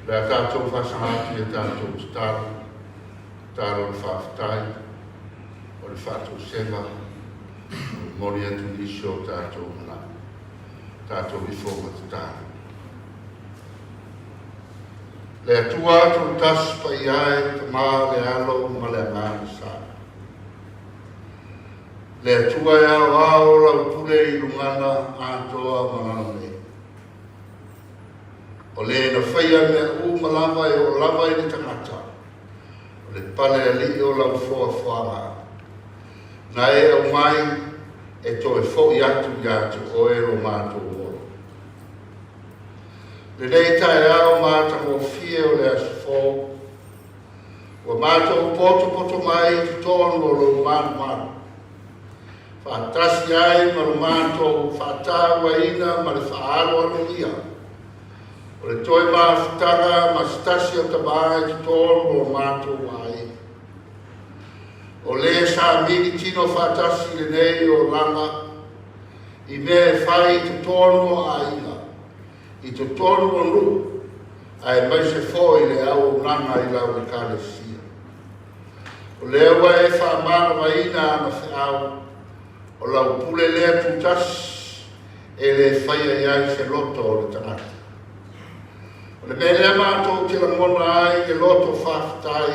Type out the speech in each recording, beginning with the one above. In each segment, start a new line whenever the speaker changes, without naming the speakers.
Le tātou whasangati e tātou tāru, tāru le whawhatai, o le whātou sewa, mori atu nisho tātou mana, tātou ifo matatāru. Le atua atu tas pa iae ta mā le alo ma le ngāna sā. Le atua e au au lau pule i lungana atoa manana nei. O le na whaia mea malama e o lava i le tangata. O le pale ali o lau foa whaanga. Na e au mai e to e fo i atu o e ro mātou moro. Le nei tae au mātou o fie o le asfo. Wa mātou poto mai i tonu o lo manu. Whātasi ai ma lo mātou whātāua ina ma le whaaro anu ia. O le toi māwhitanga ma stasi o tabai ki tōru o mātou ai. O le sa mini tino whātasi le nei o langa. I me whai te tōru o aina. I te tōru o nu. Ai mai se fōi le au nanga i lau le kālesia. O le awa e whamana wa ina ma whiau. O lau pule lea tutas e le whaia iai se loto o le tangata. O le mea mātou tila mona ai ke loto whawhatai,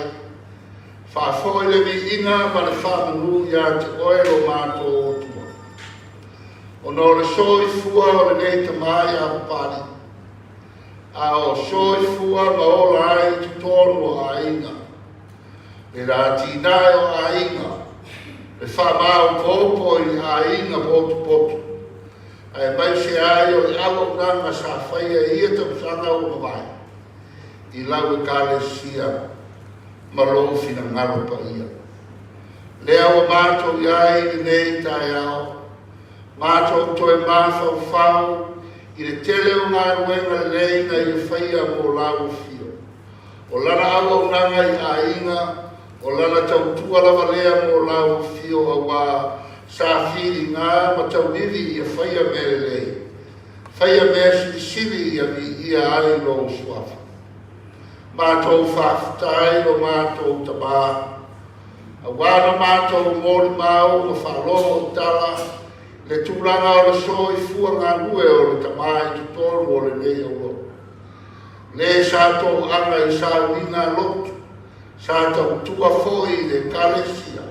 whawhoi le vi ina ma le whamanu ia te oero mātou o tua. O no le soi fua o le nei tamai a pari, a o soi fua ma ola ai te tonu a inga, le rāti nai o a inga, le whamau kōpo i a inga potu. Ai mai se ai o le awa nganga sa whaia i e tam sanga o mawai. I lau e kālesia ma lou fina ngaro pa ia. Le awa mātou i ai i nei tai au. Mātou toi māwhau whau i le tele o ngā ruenga le leina i e whaia mo lau fio. O lana awa nganga i a inga. O lana tau tualawa lea mo lau fio a wā sa whiri ngā ma tau vivi i a whaia mere lei. Whaia mere siri i a vi i a ai lo swafa. Mātou whawhatai o mātou tabā. A wāna mātou mori māu ma whalomo tala. Le tūranga o le soi fua ngā nue o le tamai tutoru o le nei o lo. Le sa tō anga i sa wina lotu. Sa tau tua foi de kālesia.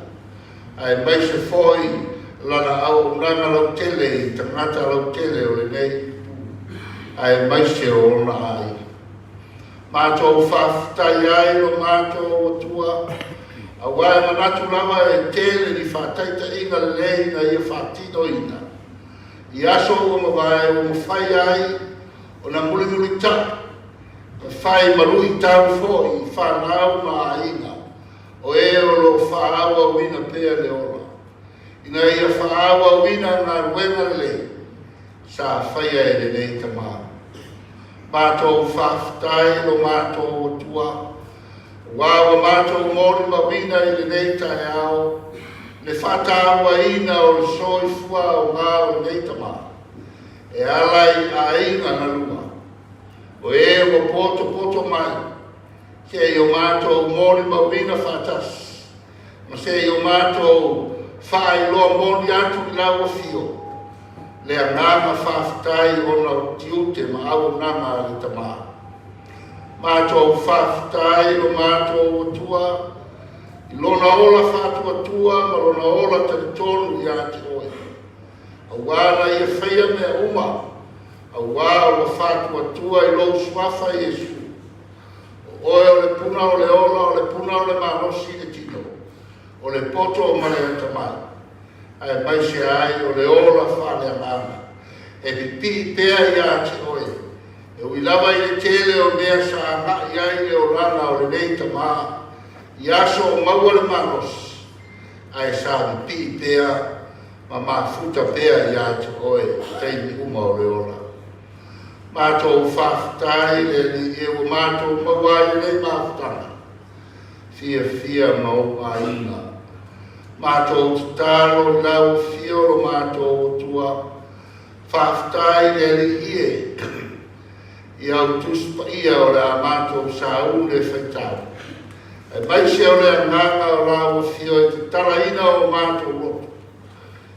Ai mai se foi lana au nanga lau tele i tangata lau tele o le nei. Ai mai se o ona ai. Mātou whawhatai ai o mātou o tua. A wai manatu lawa e tele ni whataita inga le nei na ia whatino ina. I aso o mawai o mawhai ai o na muli tapu. Whai marui tau fōi, whanau ma inga, o e o lo whaawa wina pēr le ora. Ina ia whaawa wina ngā ruenga le, sa whaia e le nei tamā. Mātou whawhatai lo mātou o tua, wāwa mātou mori ma wina i le nei tae au, le whatawa ina o le soi fua o ngā o le nei tamā. E alai a inga na lua. O e o poto mai, ke i o mātou mori mawina whatas, ma se i o mātou whai loa mori atu i lau fio, le a ngāma whawhatai o na tiute ma au ngāma i tamā. Mātou whawhatai o mātou o tua, i lona ola whātua tua, ma lona ola taritonu i ati oe. A wāna i a whaia mea uma, a wā o whātua tua i lou swafa Iesu. O oe o le puna o le ola, o le puna o le manosi e tino. O le poto o mare atamai. Ai mai se ai o le ola whāle a mana. E pipi pēa i ati oe. E uilawa i le tele o mea sa ngā i ai le o rana o le nei tamā. I aso o maua le manos. Ai sa pipi pēa ma futa pēa i ati oe. Teimi uma o le ola. Mātou whawhatai le ni e o mātou mawai le mawhtanga. Fia ma o a inga. Mātou tataro lau fio o mātou tua. Whawhatai le ni ie. I au tusi pa ia o le a mātou sa le whaitau. E mai se o le anganga o la o fio e te tala ina o mātou roto.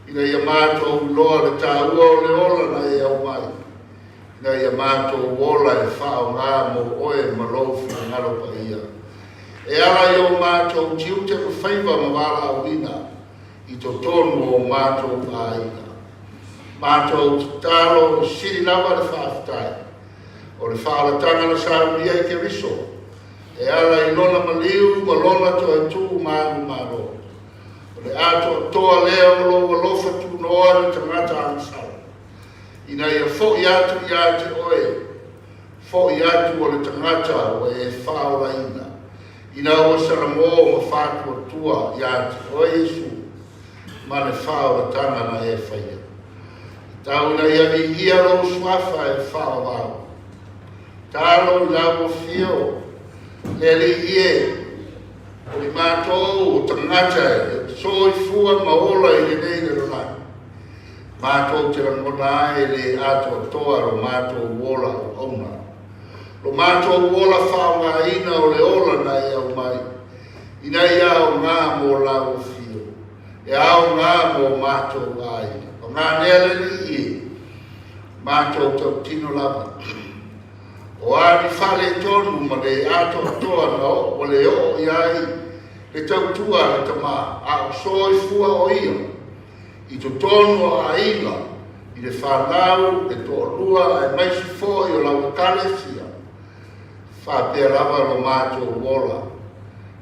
Ina ia mātou loa le tā ua o le ola na e au mai. Ina ia mātou ola e whao ngā mo oe ma lofu ngaro pa ia. E ala i o mātou tiu te mawhaiva ma wala au ina. I to tonu o mātou pa ina. Mātou talo siri lava le whaafitai. O le whaalatanga na saunia I ke riso. E ala I lona maliu ma lona to e tū mānu māro. O le ato toa leo lo wa lofa tū noa le tangata ansala. Ina ia fo I atu I ate oe. Fo I atu o le tangata o e whaora ina. Ina o saramo ma whātua tua I ate oe Jesu. Ma le whaora tanga na e whaia. Tau ina ia vi ia lo swafa e whaora. Talo lago fio, lele ie, o I mātou o tangata e soi fua maola I le nei le ronai. Mātou te rangona e le ato toa ro mātou wola o auna. Lo mātou wola whaonga ina o le ola na e au mai. Ina I au ngā mō lago fio, e au ngā mō mātou ai. O ngā nele li ie, mātou tau tino lava. O ani whale tonu ma le ato toa no o le o iai le tautua le tama a o soi fua o ia. I to tonu a inga I le whanau e to lua e maisi fo I o lau kalesia. Whapea lava lo mātou wola.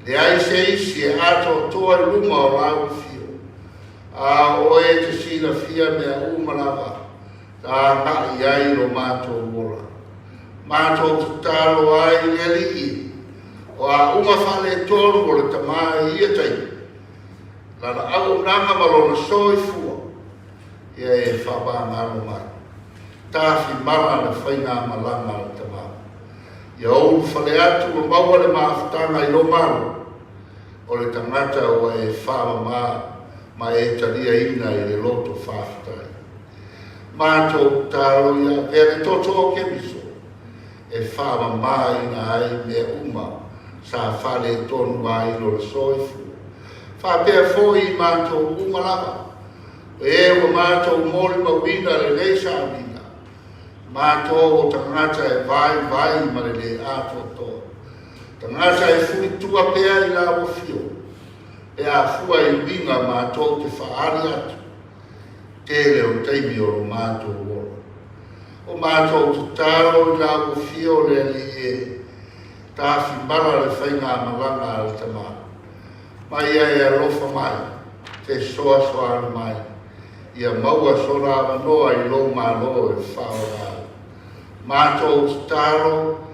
Le ai se isi e ato toa I luma o lau fio. A o e te sina fia mea umalava. Ta ngā iai lo mātou wola. Mātou te talo ai ngeli I. O a unga whale tonu o le tamai ia tei. Lana au nanga malona soi fua. Ia e whaba ngaro mai. Tāwhi mara le whainga malanga le tamai. Ia oulu whale atu o maua le maafutanga I lo maro. O le tangata o e whama ma e talia ina I le loto whaafutai. Mātou talo ia vere toto o ke miso. E whama mai na ai mea uma sa whale tonu ai lo le soifu. Whapea fōi mātou uma lava. E wa mātou mōli mawina le reisa amina. Mātou o tangata e vai ma le ato toa. Tangata e fui tua pea I la o fio. E a fua I winga mātou te whaari atu. Tele o teimi o mātou wora. O mātou te taro I la o fio le li e tāwhi mara le whainga malanga le tamā. Mai e alofa mai, te soa soa mai. Ia maua sora noa I lo malo e whaora. Mātou te taro,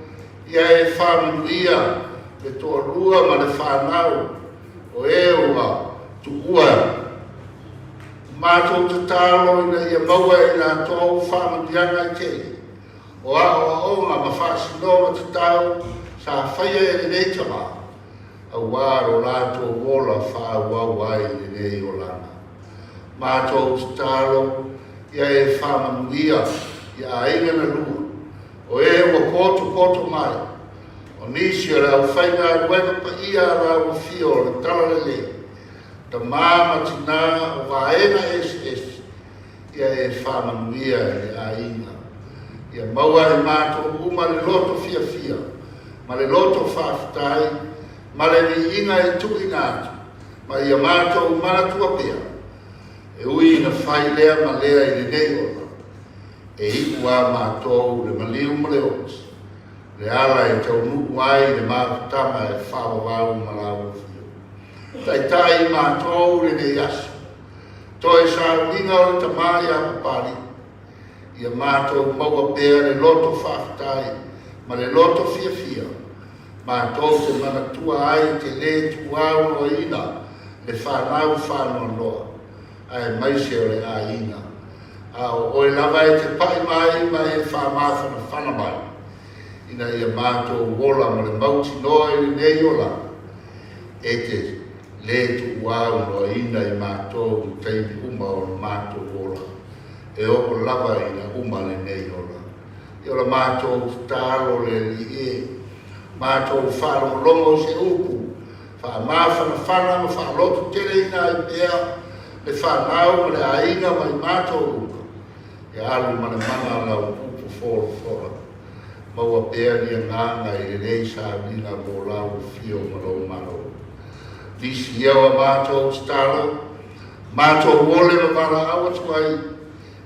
ia e whanuia, le toa rua ma le whanau, o e ua tu ua. Mātou te taro ina ia maua I nga tōu whamandianga I te. O a onga ma whaasinoa te tau, sa whaia e nei tama. A wāro lātou wola whāwau ai I nei o lana. Mātou te taro, ia e whamanuia, ia ainga na lua. O e ua poto mai. O nisi o rau whainga ruenga pa ia rau fio le tala le. Ta māma tina o waena es. Ia e whamanuia I ainga. Ia maua I mātou uma le loto fia. Ma le loto whaafitai. Ma le ni inga e tu inatu. Ma ia mātou mana tua pia. E ui na whai lea ma lea I le nei ona. E iku a mātou le maliu ma le otis. Le ala e tau nuku ai le mātama e whawawau ma lau fio. Tai mātou le nei asu. Toi sa linga o le tamai a papari. Ia mātou maua pea le loto whaafitai. Ma le loto fia. Mātou te manatua ai te le tuau o ina, le whanau whanau loa, ai maise o le a ina. O e lava e te pai mai e whamāwhana whana mai. Ina ia mātou wola ma le mauti noa I le nei ola. E te le tuau o ina I mātou teimi uma o le mātou wola. E oko lava ina uma le nei ola. i o la mātou tālo le li e mātou whaalongolongo se upu wha mawhanawhana ma whaalotu tere ina i pēa le whanau ma le aina mai mātou uka e alu mana mana lau pupu fora fora maua pēa ni a nganga i le rei sa vina mo lau fio malo malo disi iau a mātou stalo mātou wole ma vara awa tuai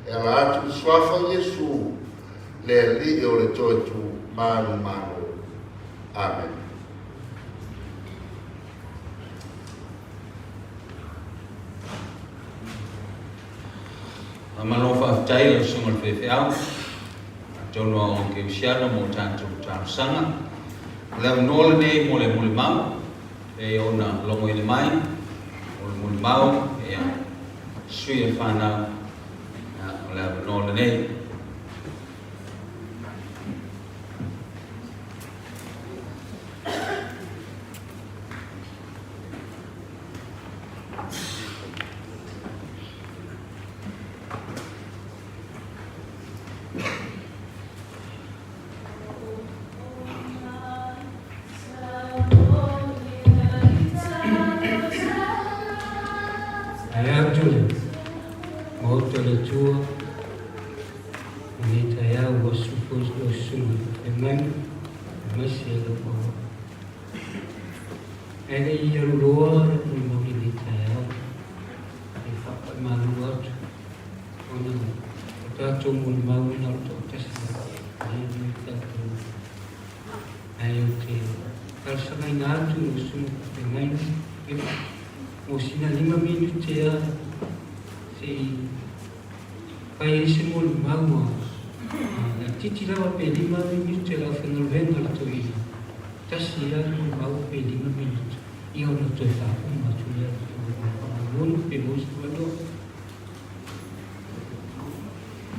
e ala atu swafa Yesu le li o le toitu manu manu. Amen.
Amalofa tai o sungal fefeau. Tono o ke usiano mo tanto sanga. Le nole nei mo le mau e ona longo ile mai. O le mau e sui e fana le nole nei.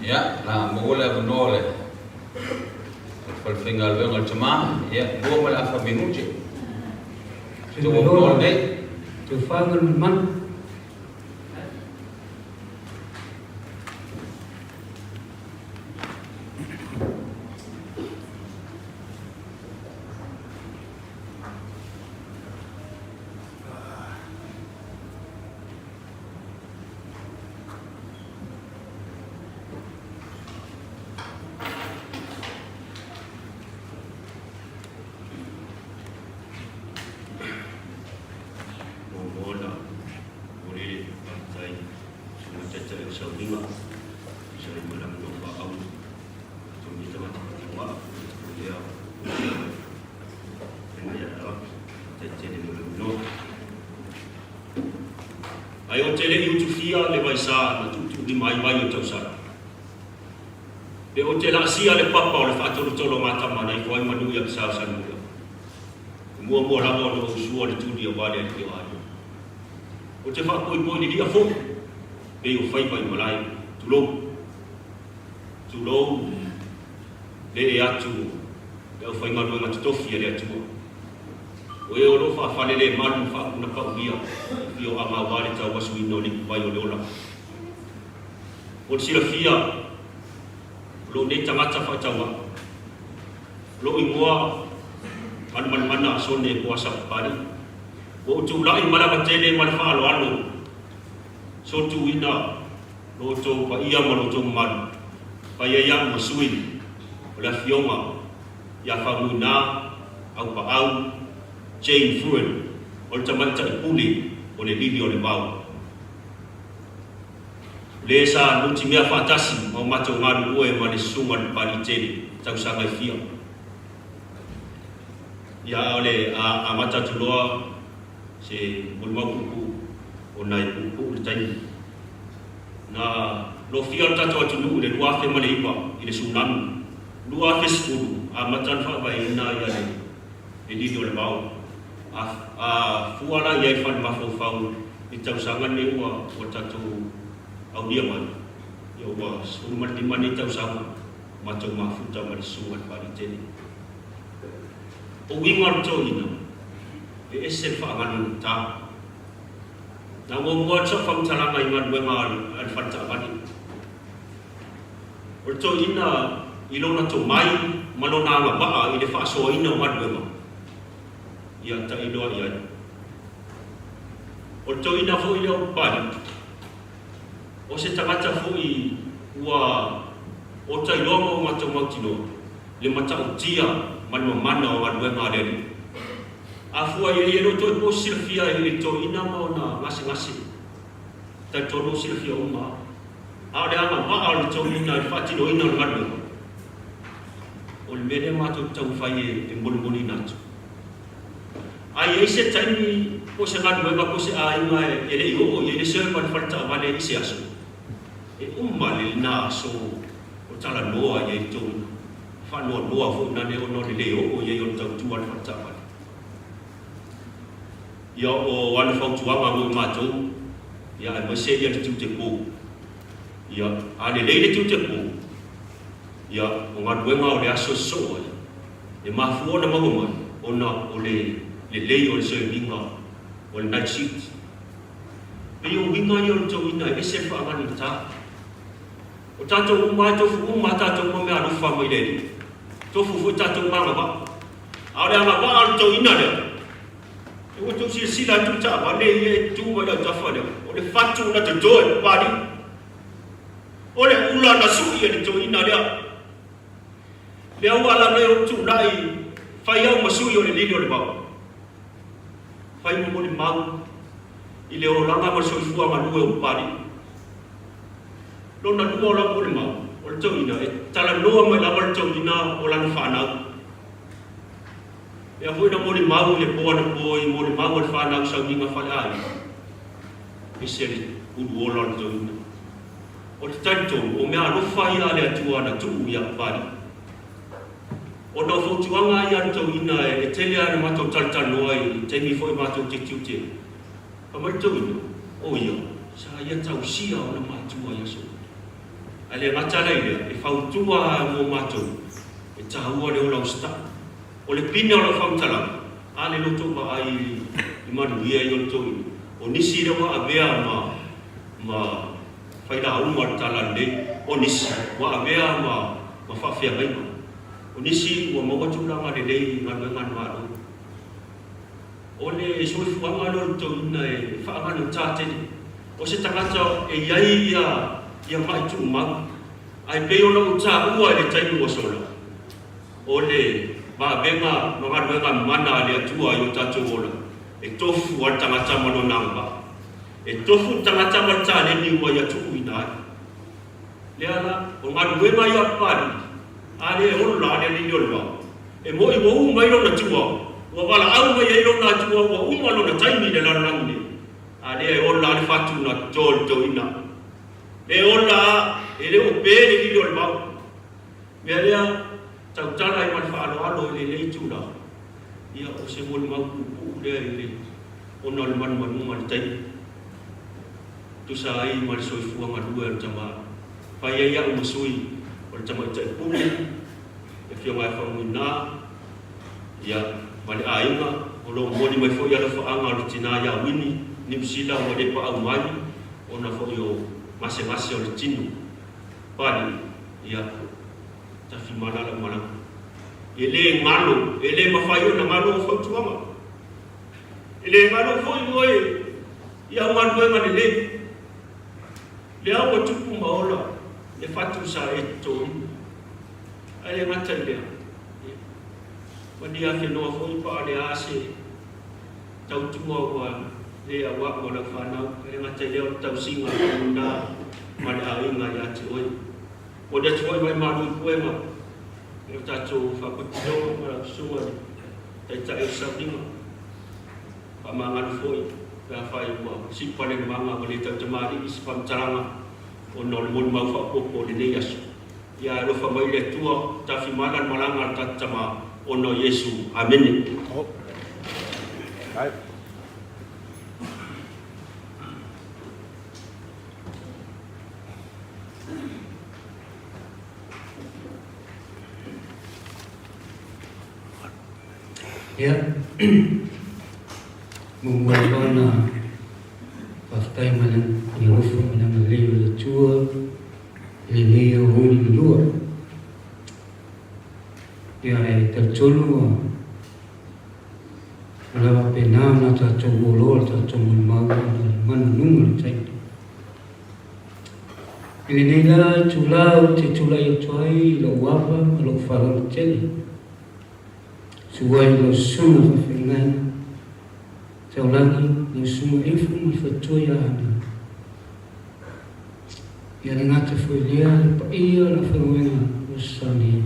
Ya, la mola nole. Fal fingal vengal chama, ya, dua mal afa minuti. Tu nole dei,
tu fangal man.
Ayo tele yutu fia le vai sa na tutu di mai vai o tau sara. Pe o tela sia le papa o le fatoro tolo mata mana i koi manu ya sa sa nu. Mua mua la o sua le tudi o vale ki o ayo. O te fa koi koi ni dia fo. Pe o fai vai malai tulo le atu le o fai manu ma tofi le atu. O e oro fa fale le manu fa una pa uia io ama wale tau wasu ino ni vai o leola o sila fia lo ne tangata fa tawa lo ingoa man mana so ne kuasa pari o tu lai mala batele mal fa lo alo so tu ina lo to pa ia mo lo to man pa ia yang masui la fioma ya fa muna au pa au chain fuel o tamanta puli o le lili o le mau le sa nuti mea fatasi o mato ngaru ue ma le sunga le pari tele tau sanga fia ya ole a mata tuloa se mulma kuku o nai kuku le tani na lo fia tato atu lu le lua fe male ipa i le tsunami lua fe skulu a mata fa ba ina ya le lili o le mau a fuala ia fan mafau i tau sanga ne ua o tatu au dia man ia ua suma di mani tau sanga matou mafuta ma le sunga pari tele o winga to ina e ese fa nganu ta na mo so fam tala mai ngan wenga al fanta bani o to ina ilona to mai malona nga ba ile fa so ina madwema ya ta ilo ya o to ina fo ile ba o se tangata fo I wa o ta ilo mo mato matino le mata utia mano mana o madwema le afua ye no to po silfia ile to ina mo na ngasi ta to no silfia uma ada ama ba al to ina fati no ina madwema o le mele mato tau faye e mboni natu ai ese taimi ko se ngadu ba ko se ai mai ele yo ele se pa falta vale ise aso e umale na so o tala noa ye to fa no fo na ne ono le yo ye yo tau tu falta vale yo o wan fo tu ama mo mato ya ma se ye tu te ko ya ale le tu te ko ya o ngadu ma o le aso so e ma fu na mo ona o le le o se vinga o le night shift e o vinga yo to ina e se fa ngani ta o tato uma to fu uma tato mo me anu fa mo ile to fu tato ma ba ora ma ba to ina le e o to si la tu ta ba le ye tu wa da ta fa le o le fatu na to do ba di o le ula na su ye to ina le wala le o tu dai fa ya mo su yo le lido le ba fai mo le mau ile o langa ma so fu ama due o pari lo na due o la mo le mau o le ina e tala no ma la o ina o la fa na e fu na mo le mau le po na po I mo le mau le fa na sa ninga fa ai e se le u o la ina o le tanto o me a lo fa ia le tua na tu ya pari o no fo tuanga ia to ina e tele ana mato talta noi te mi foi mato te tute pa mai to ina o ia sa ia tau sia ona mato ia so ale ngata ile e fa tua mo mato e tahua le ola sta o le pina ola fa tala ale lo to ba ai I manu ia yo to o nisi re wa avea ma fai da uma tala le o nisi wa avea ma fa fia mai o nisi wa mo tu la ma le ngal ma o le so fu ma lo to na e fa ma no tate o se tangata e yai ia mai tu ma ai pe o no ta ua le tai mo sola o le ba benga no ga mana le tua yo tatu ola e tofu wa tangata mo no namba e tofu tangata ma ta le ni wa ya tu ina le ala o ma duenga ya pari ale o la le ni lo e mo I mo mai lo na tua wa wala au mai lo na tua wa uma lo na taimi le la langi ale o la le fatu na tol to ina le o la ele o pe le ni lo ba me ale tau tala I man fa alo le tu la ia o se mo ma ku le o no le man man tai tu sa ai mal so fu ma dua tama fa ia o sui o tama tai puli e fio mai fa na ia mali ainga o lo mo ni mai fo ia fa anga o tina ya wini ni bisila mo de pa au mai ona fo yo mase o le tinu pali ia ta fi mala la mala ele ngalo ele mafayo na ngalo fo tuama ele ngalo fo yo ia man ko ngale le awo tupu maola le fatu sa eto ale matale wani ake no fo pa le ase tau tumo wa le awa mo la fana le matale o tau singa na mana inga ya toi o de toi mai malu poema e tato fa potino ma suwa e ta e sabinga pa mangan foi da fai wa si pale manga o le tamari ispam taranga o no le mon mau fa popo le ne yasu ya lo fa mai le tua ta fi malan malanga tatama o no Yesu amen oh right
ya membuatkan fakta mana Yehova mana melihat Chua leleo huli luar ia e te tonu lawa pena na ta tongo lo ta tongo mau man nungu tai ile nei la tula te tula i toi lo wapa lo fara tele suai lo sunu fa fingai tau langi lo sunu ifu ma fa toia ana ia na ngata foi lia pa ia na fa wenga lo sani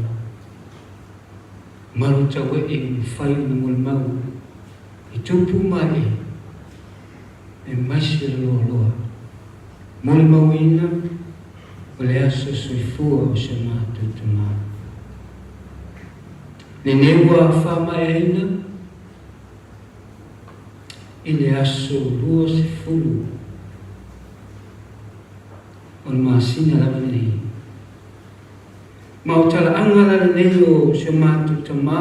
maru tawe e fai na mul mau i tupu mai e masi lo loa mul mau ina o le aso soifua o se mātou tuma. Ne neua whama e ina i le aso lua se fulu o le māsina lama nei. Ma o tala angara nei o se mātou tuma,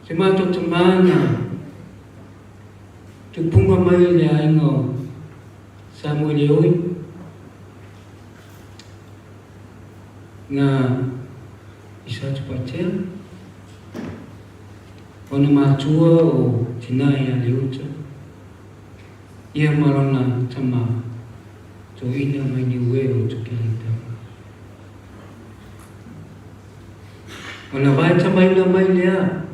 se mātou tuma na tupunga mai le ainga Samuel oi, nga isa tupatea ona matua o tinai a leuta ia marona tama to ina mai ni ue o tukilita ona vai tama ina mai lea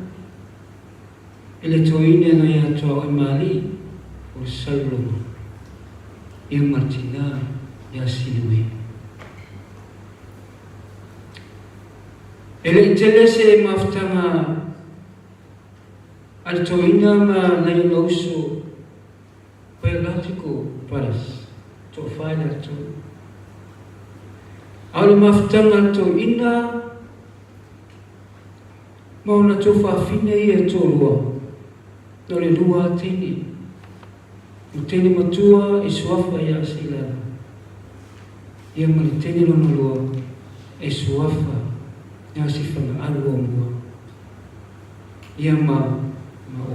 ele to ina no ia to o mali o Saloma ia martina ia sinue ele tele se maftanga al toina ma na yoso pelatiko paras to faila to al maftanga to ina mo na to fa fine e to lo no le lua tini uteni matua e suafa ya sila ia ma teni lo lo e suafa ia si whanga alu o mua. Ia ma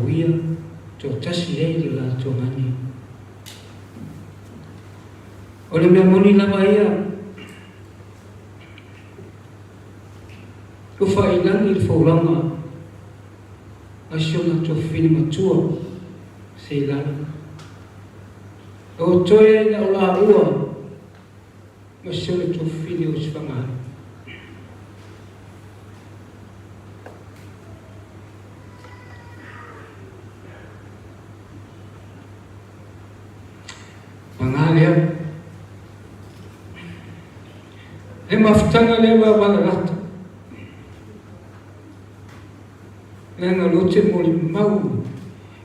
oia tō tasi eiri la tō ngani. O le mea moni lama ia. Ufa i langi i whauranga a siona tō whini matua se lana. O toe na o la ua ma siona tō whini o siwangari. Mangalia e maftanga lewa walarata lenga lote moli mau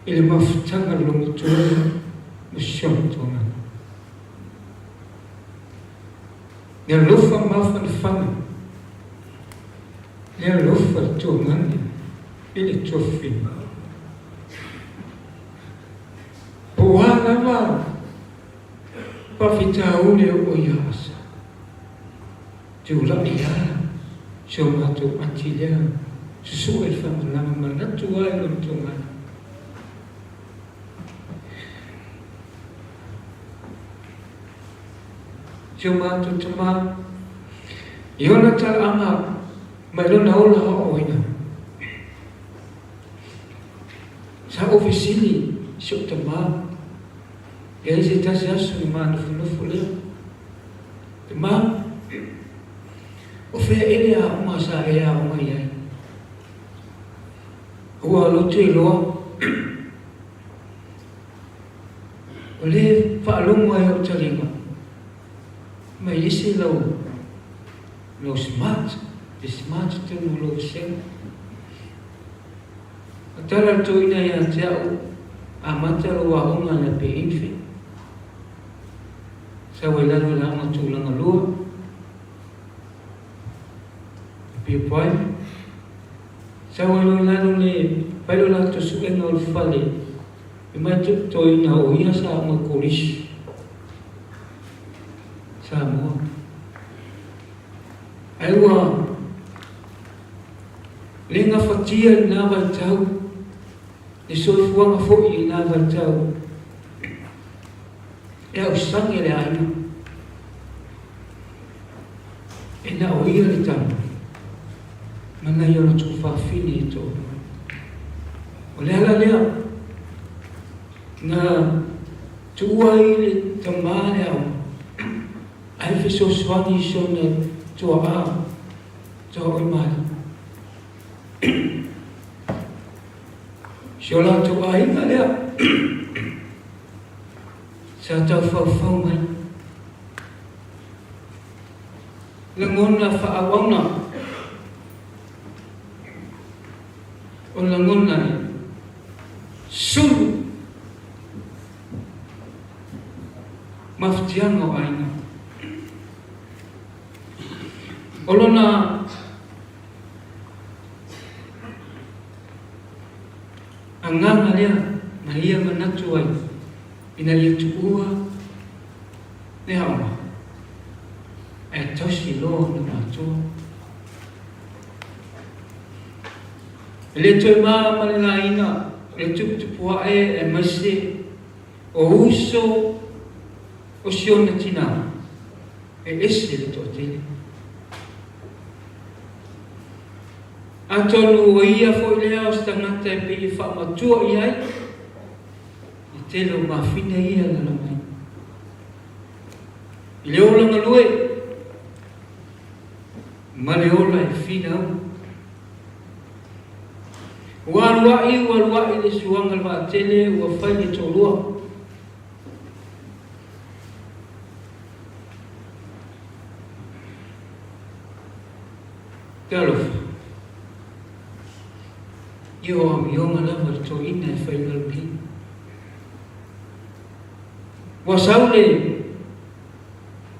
ele maftanga longo toa mshon toa ne lufa mafan fana ne lufa toa ele tofi poana ma pafita ule o yasa jula ia shoma to atilia susu el fama lama manatu ai lo tonga shoma to tama yona tal ama mai lo na ola o ina sa ofisini shotama ele se está se assumando no folha ma o fe ele a uma sa ele a uma ia o lo te lo o le fa lo mo e o talinga ma esse lo smart te no lo sen atara to ina ia te a matalo wa ona na pe infi sa wela no la ma tu langa lua pe pai sa wela no le pelo la to su en ol fale e mai tu to ina o ia sa ma kolis sa mo ai wa lenga fatia na va tau e soi fuanga foi na va tau e o sangue le aina e na o ia le tamo mana ia na tu whawhine e tō. O le hala lea, na tua i le tamale au, ai whiso swangi so na tua a, tua oi mai. Sio la tua inga lea, sa tau whau mai. Le ngona whaawauna, o la ngona sulu maftianga o aina. O lona anganga lea na ia manatu ai ina ia tuua le hauma e tosi lo na matua. Le toi ma le la ina le tuputua e maise o uso o siona tina e ese le toatele. Atonu o ia fo lea o stangata e pili whaamatua i ai i tele o mawhine ia lana mai. I le ola ngalue ma le ola e whina au. Waluai le suanga le tele ua whai le tolua. Te alofa. Io am ionga lava le to ina e whai ngalpi. Wa saule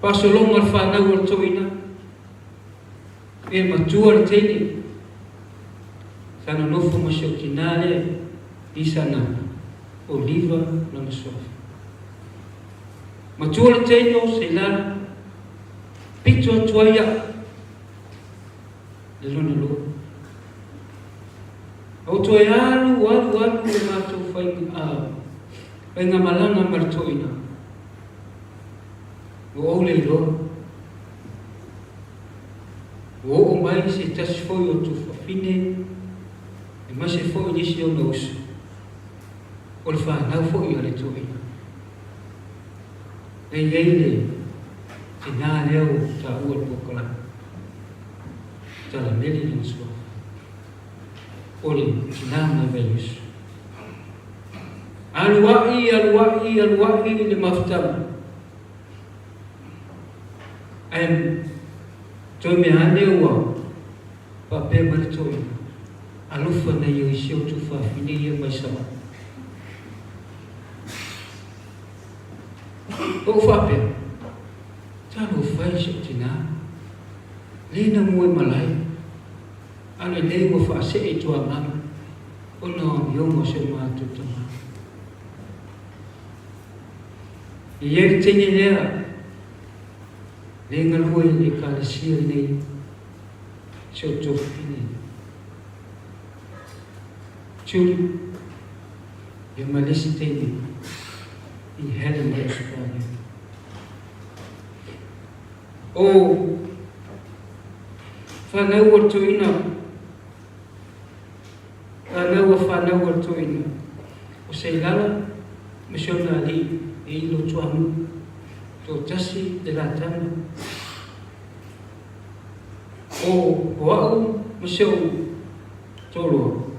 pasolonga le whanau le to ina. E matua le tene. Sana nofo masio kinale di sana oliva na masofa. Matua le teino se la pito atuaya le lona lo. Au toe alu le mato whai ngā malanga martoina. O au le lo. O mai se tasi foi o tu whawhine e ma se foi nisi o nausu. O le whanau foi a le toina. Ei le te nā leo ta ua pokala. Ta la meli na sua. O le te nā mai vai usu. Aluai le maftama. Toi me ane ua pape maritoi alufa na ia isi o tufa fini ia mai sama. O fape talo fai se tina lena moe malai ana le mo fa se e tua mama o no yo mo se ma tutu ma. Ia tene lea lenga lua i ka sia nei se o tofini. Tuli e malisi tene i hele mo Australia. O whanau o tuina whanau o tuina o seilala misiona ali e ilo tuanu to tasi de la tama. O wau maseu tolo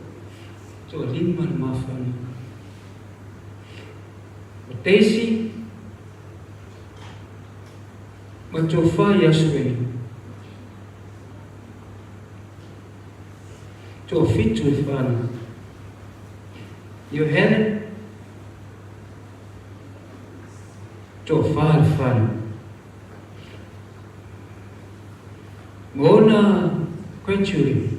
to lima na mafani. O teisi ma to fai asue. To fitu e whana. Io hele to far fan. Mona quenturi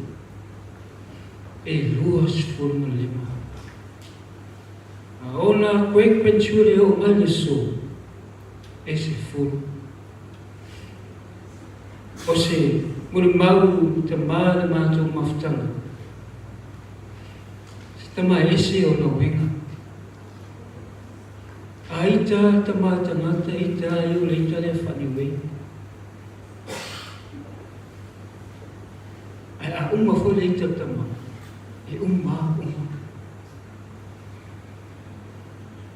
e luas forma lima. Aona quenturi o maliso e se fur. O se mau te mare mato maftanga. Se tama ese o no venga. Aita tamata mata ita eu leita le faniwe. a uma foi leita tama. E uma.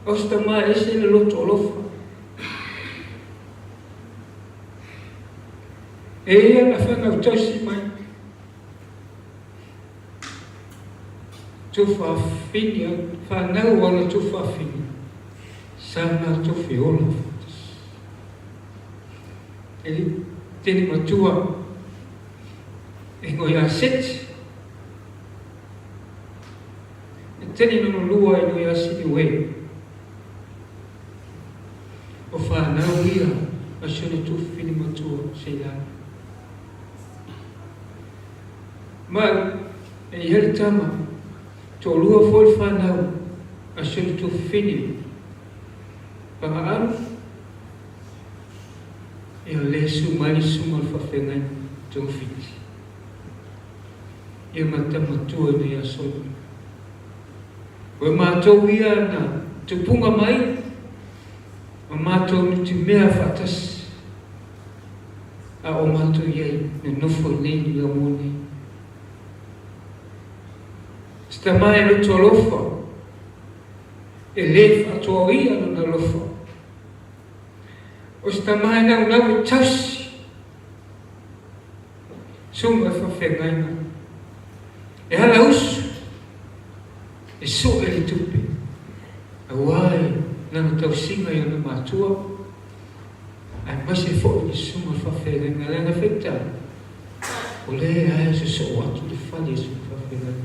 Os tama esse le loto lofa. E ia na whanga o tausi mai. Tufa finia, whanau wala tufa finia. Sana tufi ola fatas. Eli, tene matua. E ngoi a set. E tene nono lua e ngoi a sini we. O whanau ia, a sone tufi fini matua seilana. Ma, e heri tama, tō lua foi whanau, a sone tufi fini. Pangaaru, e o le sumai sumal whawhengai tō whiti. E matamatua nei a solo. O mātou ia na tupunga mai, o mātou nuti mea whatas. A o mātou iei na nofo nei ni a mōnei. Sta mai lo tō lofa, e le whatoa ia no na lofa. O sta mai nau nau tausi. Sunga whawhengai na. E hala usu, e so e li tupe. A wai, nana tau singa i ana mātua, ai masi fo i sunga whawhengai na lena whekta. O le ae se so atu le whali e sunga whawhengai.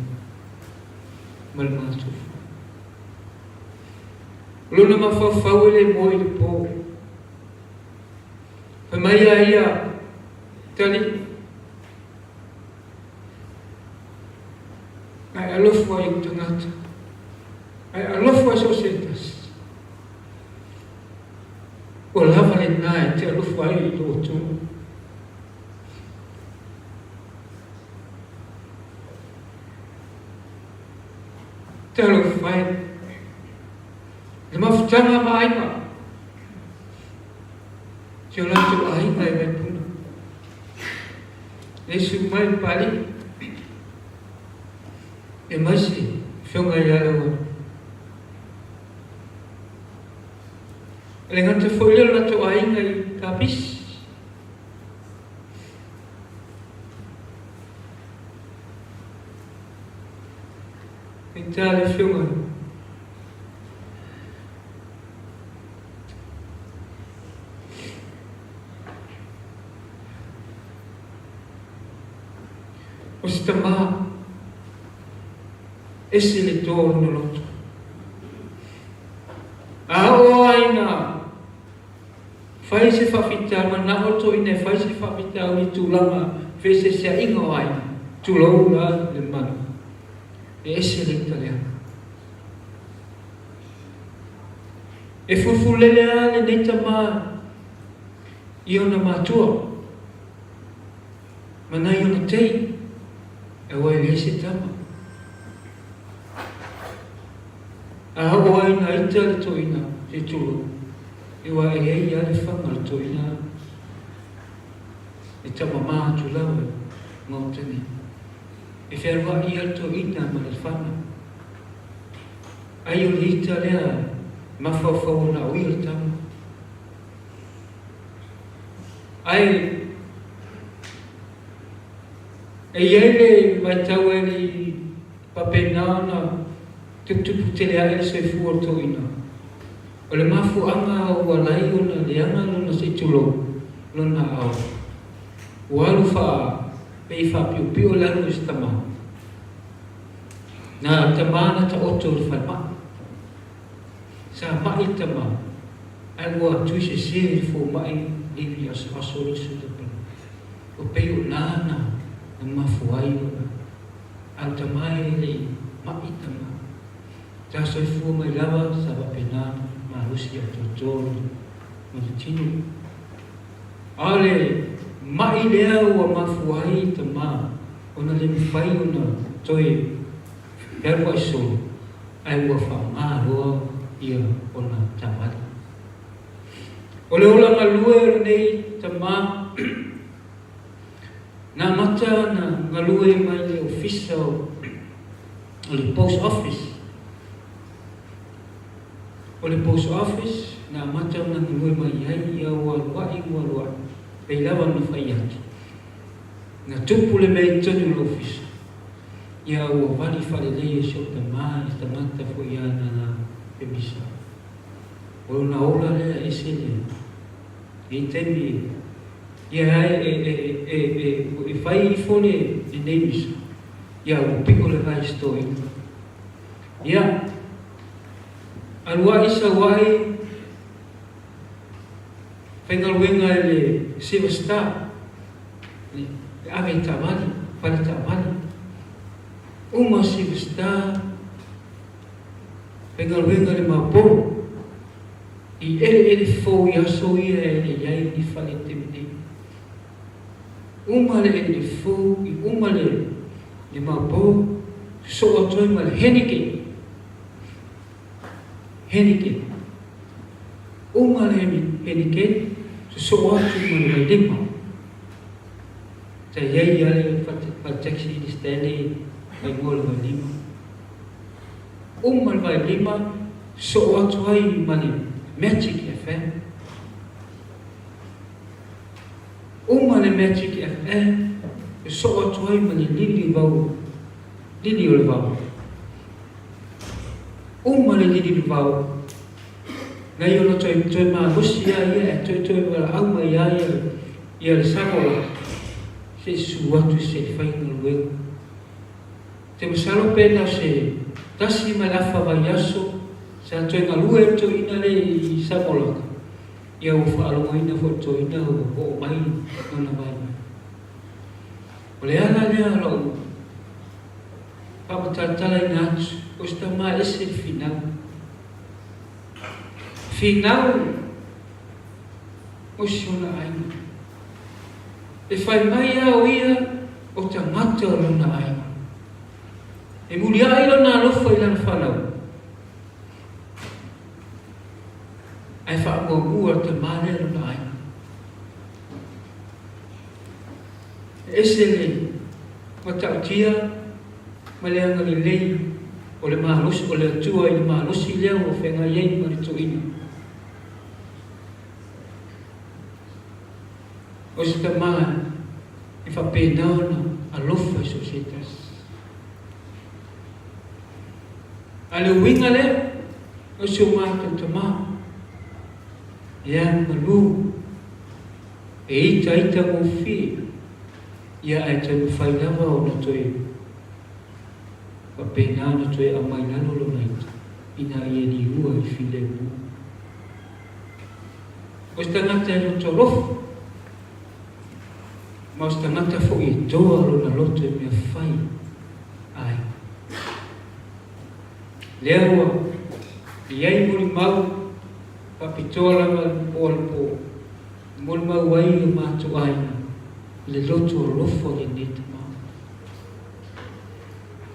Mal mātua. Luna ma whawhau e le moi le pō. Pa mai a ia, tali, ai alofu ai o tangata. Ai alofu ai sosetas. O lava le nai te alofu ai i lo tunga. Te alofu ai. Le mafutanga ma aima. Te o latu aima e mai puna. E su mai pali. E masi, whionga i alawa. Le ngata whaulero na tō ainga i ka pisi. E tā le whionga. O sta maa. Ese le tōru no loto. Ao aina. Whai se whawhita, mana oto ine whai se whawhita o i tūlanga, whese se ingo aina, tūlau la le manu. E ese le italea. E fufulele ale nei tama i ona mātua. Mana i ona tei, e wai le se tama. A hau aina ita le toina, te tūlo. E wa e ei ale whanga le toina. E tama maa tu lawe, ngau tani. E wherwa i al toina ma le whanga. Ai o le ita lea, mawhawhau na ui le tama. Ai, e iei le mai tau e li papenana, tupu te lea e se fua toina. O le mafu anga o walai o na leanga lona se tulo, lona au. O alu wha, pei wha piu piu lalu is tama. Nā tamana ta oto le whai maa. Sa mai tama. Ai ua tui se se fo mai iwi aso le sudapa. O pei o nana, na mafu ai o na. Al tamai le mai tama. Ta soi fu mai lava sa va penana ma rusi a totoro ma tinu. Ale mai lea ua mafuai ta ma ona le mfai ona toi perwa so ai ua fa ma roa ia ona tamari. Ole ola ngalue nei ta ma Na mata na ngalue mai le ofisa o le post office. O le post office na mata na ngalue mai ai ia wā. Pei lawa na whai atu. Na tupu le mei tonu le ofisa. Ia ua wali whare leia so ta maa i ta mata fo ia na pemisa. O na ola lea ese lea. I temi ia e whai I fone e neimisa. Ia ua piko le vai stoi. Ia alua isa wai whengaluenga le Silver Star. Le ave tamani, pale tamani. Uma Silver Star whengaluenga le mapo. I ele fo I aso ia ele iai I whale temene. Uma le ele fo I uma le mapo. So atoi ma le henike. Uma le henike. So atu ma le lima. Ta iai ale whateksi I stele mai mua le lima. Uma le lima. So atu ai ma le Magic FM. Uma le Magic FM. So atu ai ma le lili vau. Lili o le vau. Uma le lili vau. Ngai o toi maa hosi ia toi wala au mai ia le samola. Se suatu se whainga luenga. Te masalo pena se tasi ma lafa vai aso. Sa toi ngalue to ina le I samola. Ia o whaalonga ina fo to ina o mai nona mai. O le ana lea lau. Pamatala ina atu. O sta maa ese final. Final o siona ainga. E whai mai au ia o ta mata o lona ainga. E muli ai lona alofa I lana whanau. Ai whaamua te mane lona ainga. Ese le matautia ma le anga le lei o le maalosi o le atua I le maalosi leo o whenga iei ma le toina. O se tamaa I whapenao alofa I societas. A le winga le o se o mātou tamaa. Ia malu e ita mo fi. Ia ai tanu whailawa o na toi. Whapenao na toi a mai lalo lo naita. Ina ia ni ua I file mu. O se tangata e no torofu. Ma o se tangata fo I toa lo na loto e mea whai. Ai. Lea ua. Iai mori mau. Papitoa lama o alpo. Mori mau ai o mātu aina. Le loto o lofo le neta mau.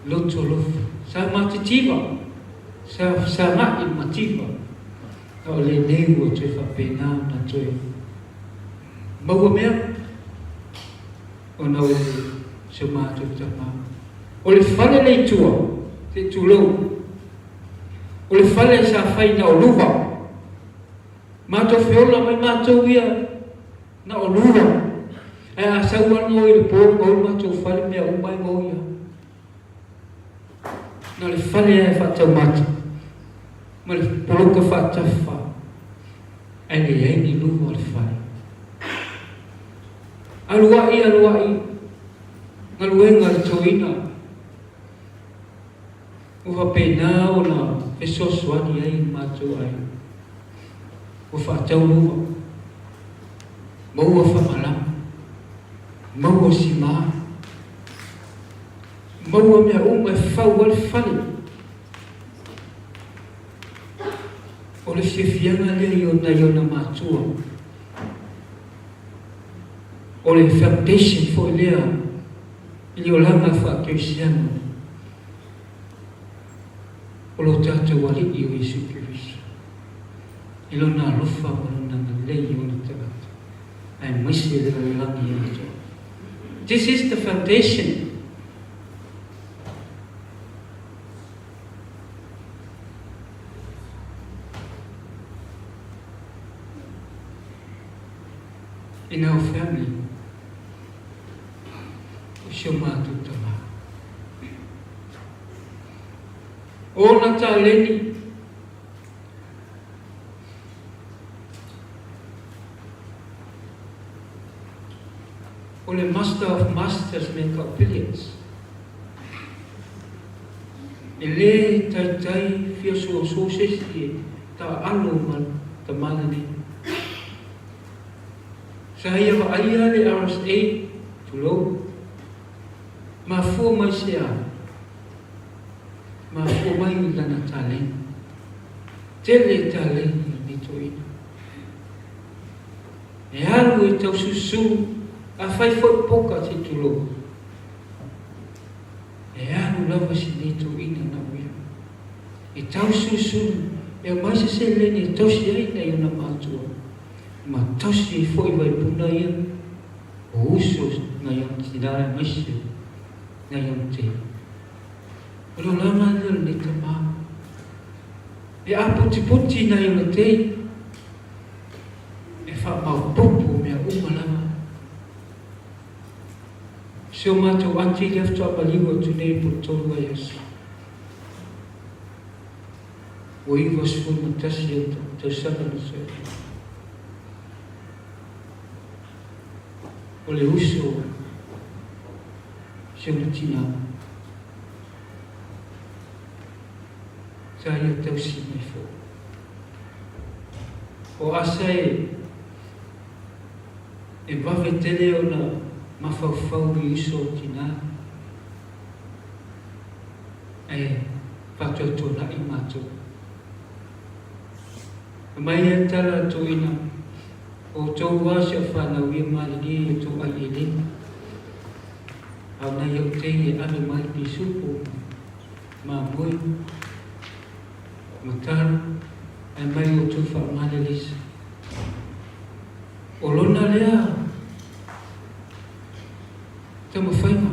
Loto o lofo. Sa matitiva. Sa mai mativa. O le neu o toi whapenao na toi. Maua mea. O na o se mātou tamau. O le whale le tua. Te tūlou. O le whale sa whai na o luwa. Mātou whiola mai mātou ia na o luwa. E a sauan o I le pō ngau mātou whale mea umai ngau ia. Na le whale e whatau mata. Ma le poloka whatawha. E le eini luwa le whale. Aluai. Ngaluenga le toina. O whapena o na pesoswani ai mātou ai. O whaatau lua. Maua whamalama. Maua si maa. Maua mea unga e whau al whale. O le whiawhianga lea I ona mātua. O le foundation fo lea. I o langa whaakeusianga. O lo tātou wali I o Jesu Kirisi. I lona alofa o lona ngalei o le tagata. Ai maise le langi ato. This is the foundation. In our family, Shumatu Tama. Ona ta leni. Ole master of masters make up billions. Ele tai tai fia so sesi ta alo man ta manani. Saya wa aia le RSA tulo. Ma fu mai sea. Ma fu mai lana talen. Tele talen ni toina. E alu e tau susu a fai foi poka te tulo. E alu lava si ni toina na wia. E tau susu e mai se leni e tau si aina i una matua. Ma tosi foi vai puna ia o uso na iam tidara mesio na iam te. Olo lama nil ni tama. E a puti na iam te. E fa mau popo mea umalama. Seo mātou anti lefto apaliwa tunei po tolu a Yesu. O iwa sfuma tasi e tau saka na soe. O le uso se le tina sa ia tau si mai fo o asa e wawe tele o na mawhauwhau i uso tina e patua tōna i mātou mai e tala tō ina o tau wāsia whanau i marani e tō ai e lena. Au nei au te e ane mai pi supo, mā mui, matara, e mai o tō whaamane lisa. O lona lea, te mo whaima.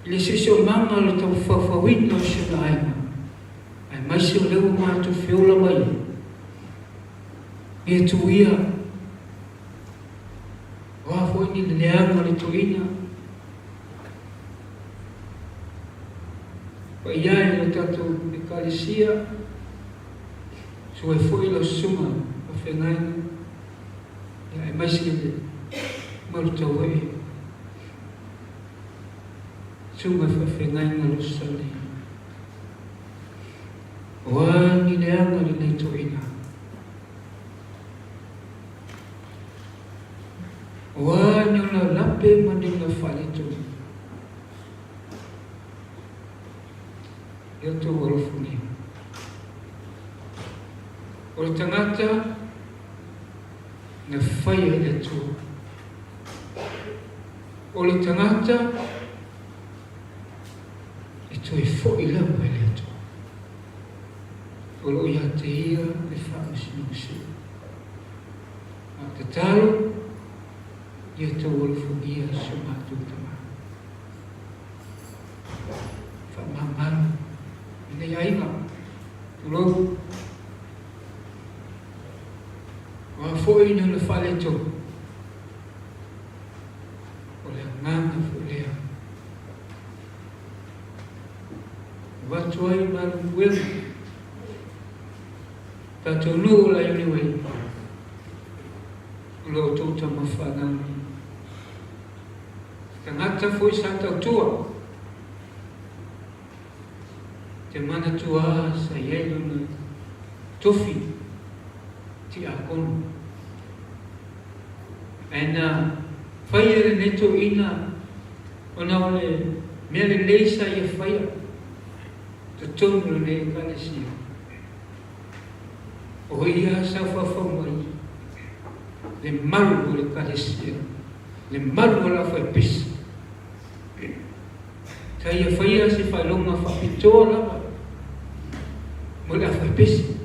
I le sisio mama le tau whawhawina o suna aima. Ai mai se o leo mātou whiola mai. E tu ia, foi ni leanga le toina. Pa ia e le tatou ekalesia, so e foi la suma a whengaina, e maisi le maru tau e. Suma a whengaina lo sali. Oa ni leanga le nei toina. Wa nyona lape mandinga falito. Yoto warufuni. O le tangata na whaia e tō. O le tangata e tō e fōi lau e le tō. O lo ia te ia le whaamasinusi. A te talo ia tō warufungia so mātou tama. Whamamaru, nei ainga, tulogu. Wa foi no le fale tō. O le nganga fu lea. Watu ai maru welu. Tato nuu la iuniwei. Lo tōta mawhanau. Tangata foi sata tua. Te mana tua sa ielo na tofi ti akonu. Ena whaia neto ina ona ole mele leisa ia whaia. Te tonu le kalesia. O ia sa whawhau mai. Le maru le kalesia. Le maru la whai pisi. Ta ia whaia se whailonga whapitoa lava. Mo la whai pisi.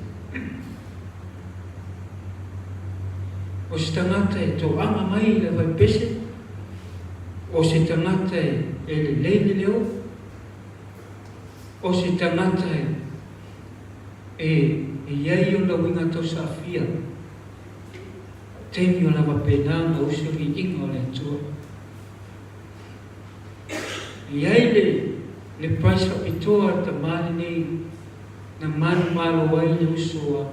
O si tangata e tō anga mai le whai pisi. o se tangata e le leile leo, o se tangata e iai o la winga tau sa fia, teni o la wapena na usuri inga o le atua. Iai le paisa pitoa ta mani nei na manu malo wai le usua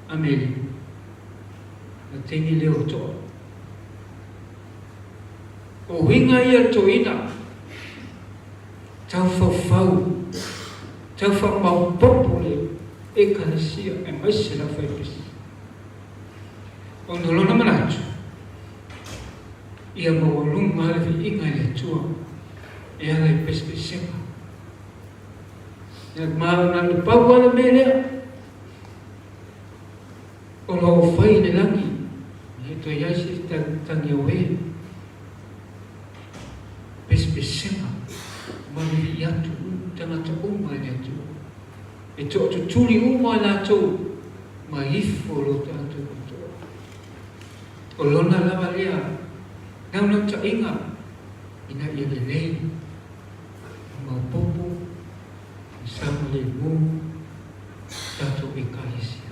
ameli, na teni leo toa. O winga ia toina, tau fau, tau fau mau popole e kalesia e maise la whaipisi. O nolona manatu, ia mawalung mahalevi inga le atua, e ala i pespesenga. Ia maana le pau ala melea, o lau whai ne langi, e to iaisi tangi awe, pespesenga, mahalevi iatu, tangata uma le atua. E to tuli uma le atua, ma ifo lo tātou katoa. O lona lava lea, ngau ta inga, ina ia le lei, mau popo, sama le mu, tātou e kaisia.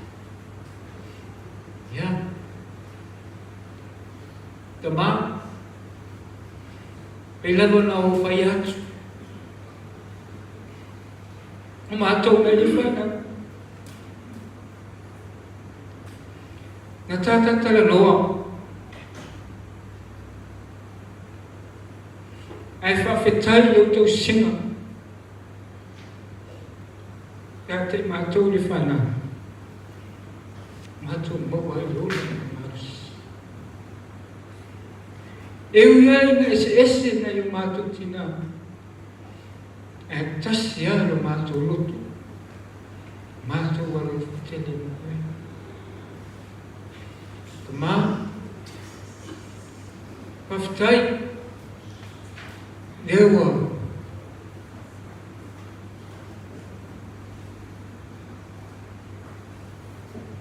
Ya, tama, e lago na o whai atu, o mātou me li whaina. Nga tātala noa, ai whawhetai o tau singa. Ia te mātou li whaina. Mātou maua i rola na maus. E uiai na ese na i mātou tina. E tasi alo mātou lotu. Mātou alo tele mawai. Kama, whawhetai, lewa,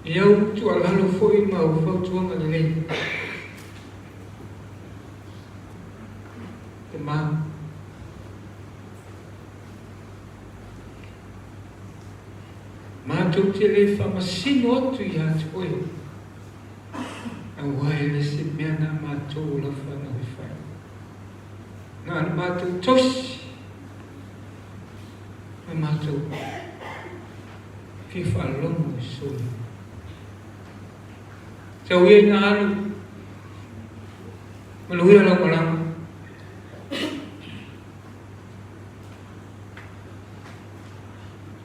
iau tu alalo foi mau whautuanga le lei. Kama, mātou te le whamasino atu i atu oe. Awai le se mea na mātou la whana hui whai. Nā mātou tosi. Nā mātou ki whalongo i soli. Tau iei nā anu. Maluia lau malama.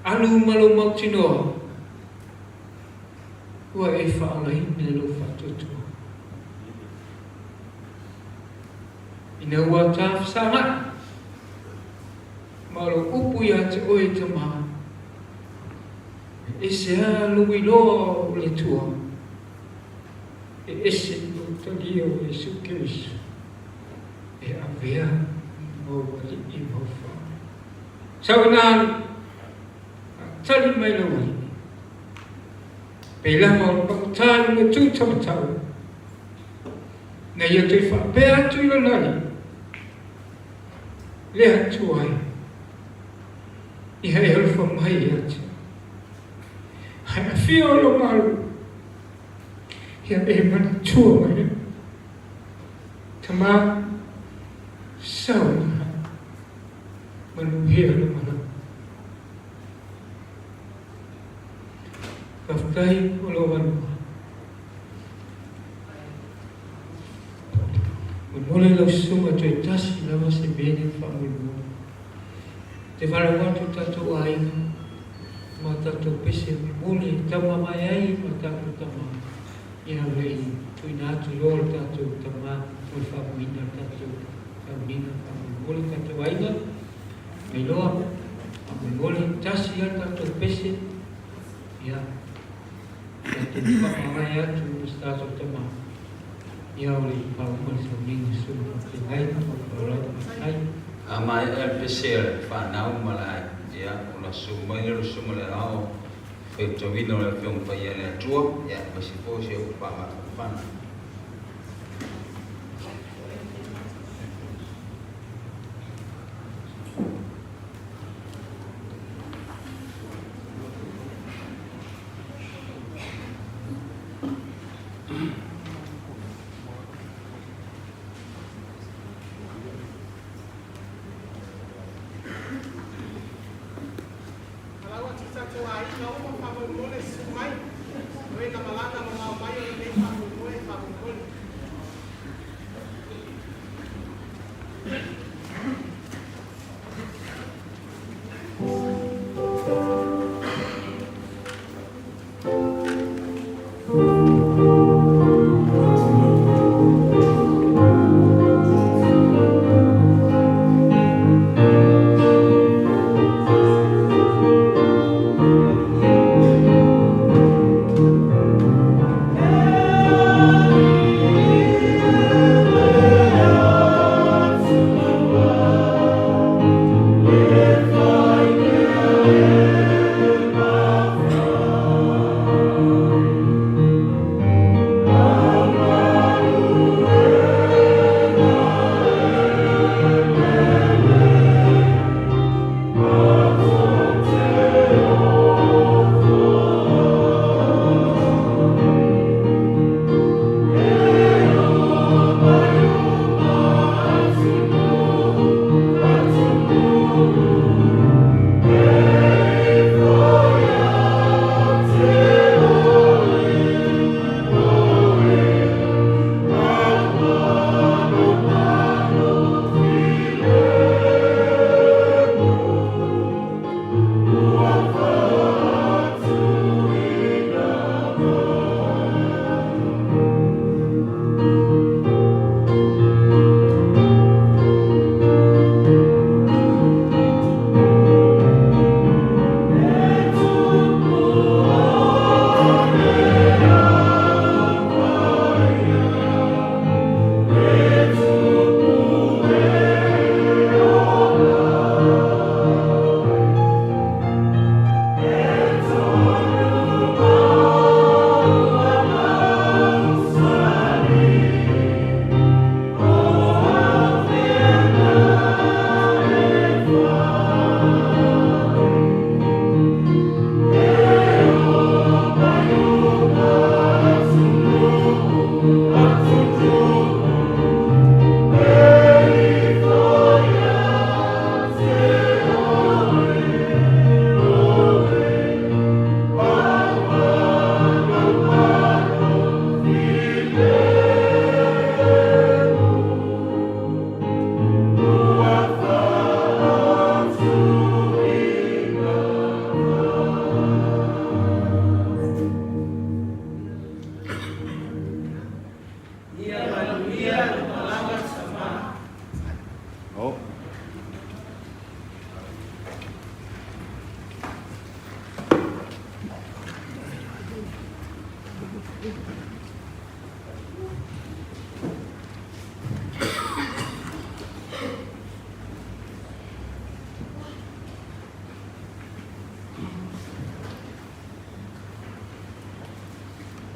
Anu malu mau tinoa. Ua e whaalahi me lo whatutua. Ina ua tāwh sanga. Malo upu ia te oe te maa. E se a lui loa o le tua. E ese no tagia o e sukeris. E awea mo wali I mo wha. Sau nānu. Tali mai la wai. Pei lama o pakutāru me tū tamatau. Na ia tui wha pēr atu I lonari. Le atu ai. I hei alfa mai atu. Hai a whia o lo maru. Ia e mana tua mai. Tamā sau na. Manu hea lo mana. Kaftai o lo wanua. Mole lau sunga tui tasi lawa se bene whamulu. Te warawatu tatou ainga, ma tatou pese mole tama mai ai ma tatou tama. Ia rei, tui nātu lor tatou tama, tui whamuina tatou whamuina mole tatou ainga. Mai loa, mole tasi a tatou pese, ia. Tatou whamawai atu mas tatou tama. Ia ole I pau mole sa mingi suru te gaina ma kaurata mai.
A mai LPCL whanau malai. Ia, o la sumaile sumale ao. Whaitawina o le whiong whai ele atua. Ia, masi fōsi o kupama whana.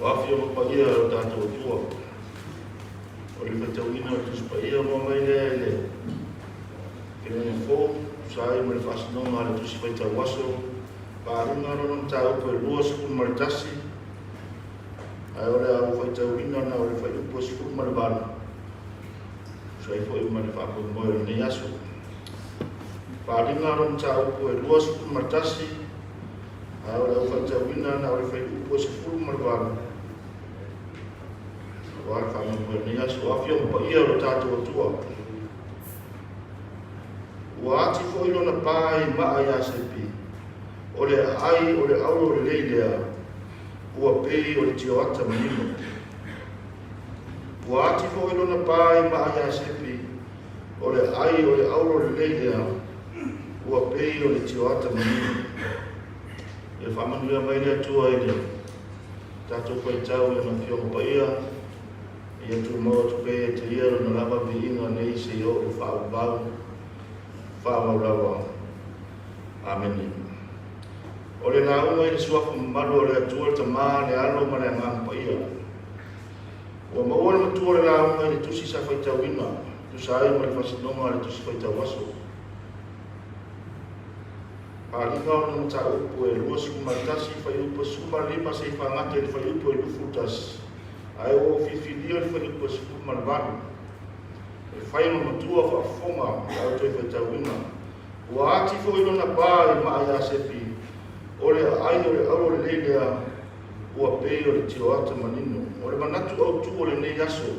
Wafio mapaia o tātou tua. O le whetauina o tus paia mo mai le. Kena ni fō, sai mo le whasinonga le tusi whaitau waso. Pārunga rono tāu koe lua sipun maritasi. Ai ore au whaitauina na o le whaiupo sipun maribana. Sai fo i mani whapun moe o nei aso. Pārunga rono tāu koe lua sipun maritasi. Ai ore au whaitauina na o le whaiupo sipun maribana. Wai whaman koe nei aso afio mo pa ia o tātou atua. Ua ati fo ilo na pai maa ia sepi. O le ai, o le auro, o le leilea. Ua pei o le tio ata manimo. Ua ati fo ilo na pai maa ia sepi. O le ai, o le auro, o le leilea. Ua pei o le tio ata manimo. E whamanuia mai lea tua e lea. Tātou koe tau e na fionga pa ia. Ia tu moa tu kei e te iaro na lava bi inga nei se o e whau bau. Whau lawa. Amen. O le nā unga i suafu maru o le atua ta maa le alo ma le ngang pa ia. O maua le matua le nā unga i le tusi sa whaitau ina. Tu sa ai ma le whasinonga le tusi whaitau waso. Pālinga o le mata upo e lua siku matasi whai upo suma lima se i whangata i whai upo e lufutas. Ai o whiwhilia i whai upo siku marabanu. E whai ma matua whaafonga i au toi whaitau ina. Ua ati fo ilo na pā i maa ia sepi. O le ai o le auro le leilea. Ua pei o le tio ata manino. O le manatu au tu o le nei aso.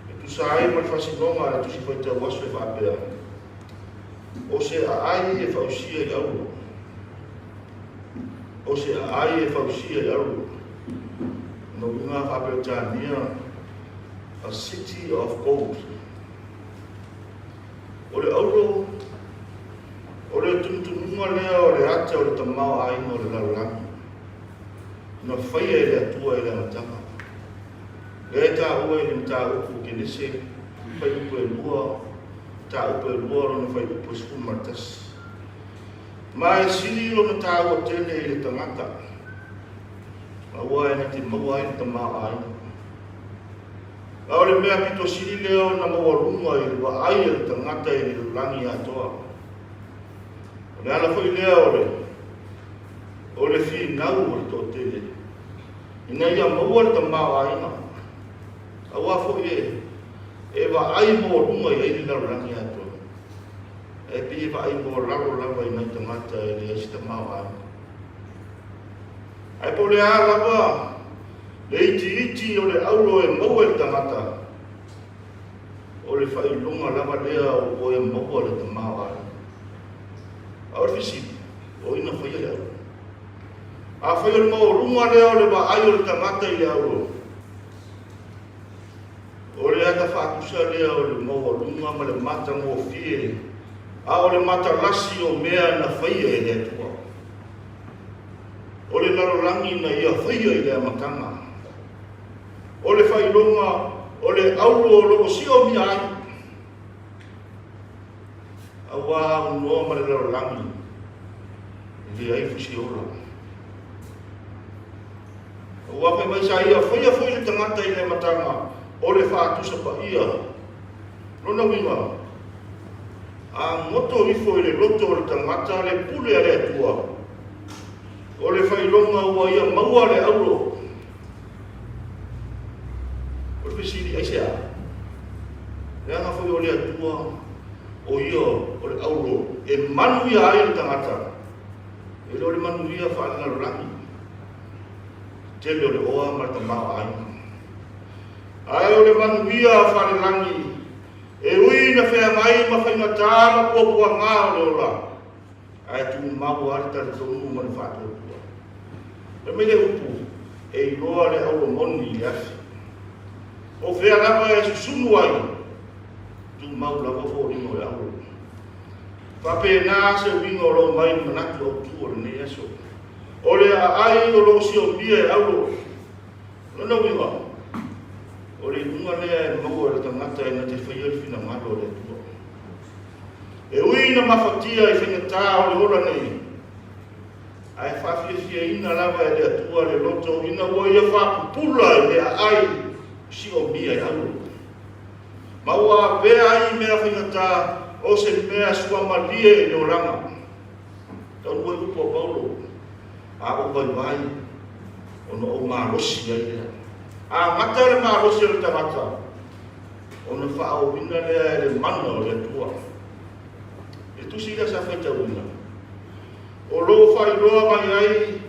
E tu sai ma fasinonga le tu si foi te waso e whapea. O se ai e whausia i auro. O se ai e whausia i auro. No inga whapea tānia, a city of gold. O le auro, o le tuntununga lea o le ata o le tamau aina o le lalangi. Na whaia e le atua e le amatanga. Le tā ua e le mta upu ke nese, whai upu e lua, tā upu e lua rona whai upu e sku martas. Ma e sili rona tā ua tene e le tangata. Ma ua e na te maua e le tamau aina. La ole mea pito sili leo na maua runga i le wa ai e le tangata e le langi atoa. O le ala whai leo o le fi ngau o le tō tele. Ina ia maua le tamau aina. Awa fo e wa ai mo runga i le langi atoa. E pi wa ai mo laro lawa i nai tangata e le esi tamau aina. Ai po le ala wa le iti o le aulo e maua le tangata. O le whai lunga lava lea o e maua le tamau aina. Awa fisi, o ina whai e aulo. A whai o le maua runga lea o le wa ai o le tangata i le aulo. O le ata whaakusa lea o le maua runga ma le mata ngō fie. A o le mata lasi o mea na whai e le atua. O le larolangi na ia whai e le amatanga. O le whailonga, o le aulo o loko si o mi ai. A wā unua ma le larolangi. Le ai fusi ora. A wā kai mai sa ia whai le tangata i le matanga. O le whaatusa pa ia. Rona winga. A moto ifo i le loto o le tangata le pule a le atua. O le whailonga ua ia maua le aulo. O le pisiri aisea. Le anga whai o le atua o ia o le aulo. E manu ia ai le tangata. E le manu ia whaangaro rangi. Tele o le oa marata maa aina. Ai o le manu ia whaare rangi. E ui na whea mai ma whainga tāma kua ngā o le ola. Ai tu mau arita le tonu ma le whātua tua. Le mele upu e iloa le aulo moni i afi. O whea lava e susunu ai. Tu mau lava o ringo e aulo. Whape nā se wingo lo mai manaki o tu o le ne aso. O le ai o lo si o bia e aulo. Lona winga. O le unga lea e maua le tangata e na te whaia le whina ngalo le tua. E ui na mawhatia e whinga tā o le ora nei. Ai whawhiawhia ina lava e le atua le loto, ina ua ia whapupula e le ai si o bia e aulo. Ma ua vea ai mea whinga tā o se mea sua malie e le oranga. Tau ua upo o Paulo. A o vai vai. O no o ngā rosi ai lea. A ngata le ngā rosi le tangata. O na whao wina lea e le mana o le tua. E tusi ila sa whaita wina. O lo whai roa mai ai,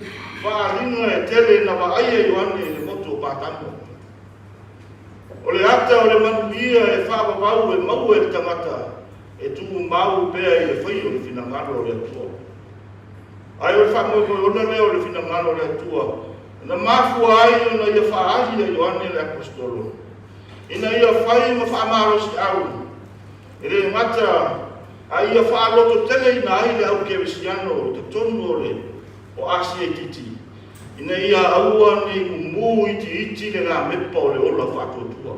whaaringa e tele na wa ai e yoane e le moto o pātango. O le ata o le manuia e whaapapau e mau e le tangata. E tuku mau pēa i le whai o le whinangalo o le tua. Ai o le whamoe koe ona leo le whinangalo o le tua. Na mafu ai o na ia whaari a Ioane le apostolo. Ina ia whai ma whaamaro si au. E le ngata a ia whaaloto tele ina ai le au kewesiano te tonu o le o asi e titi. Ina ia aua ni umu iti le ngā mepa o le ola whatotua.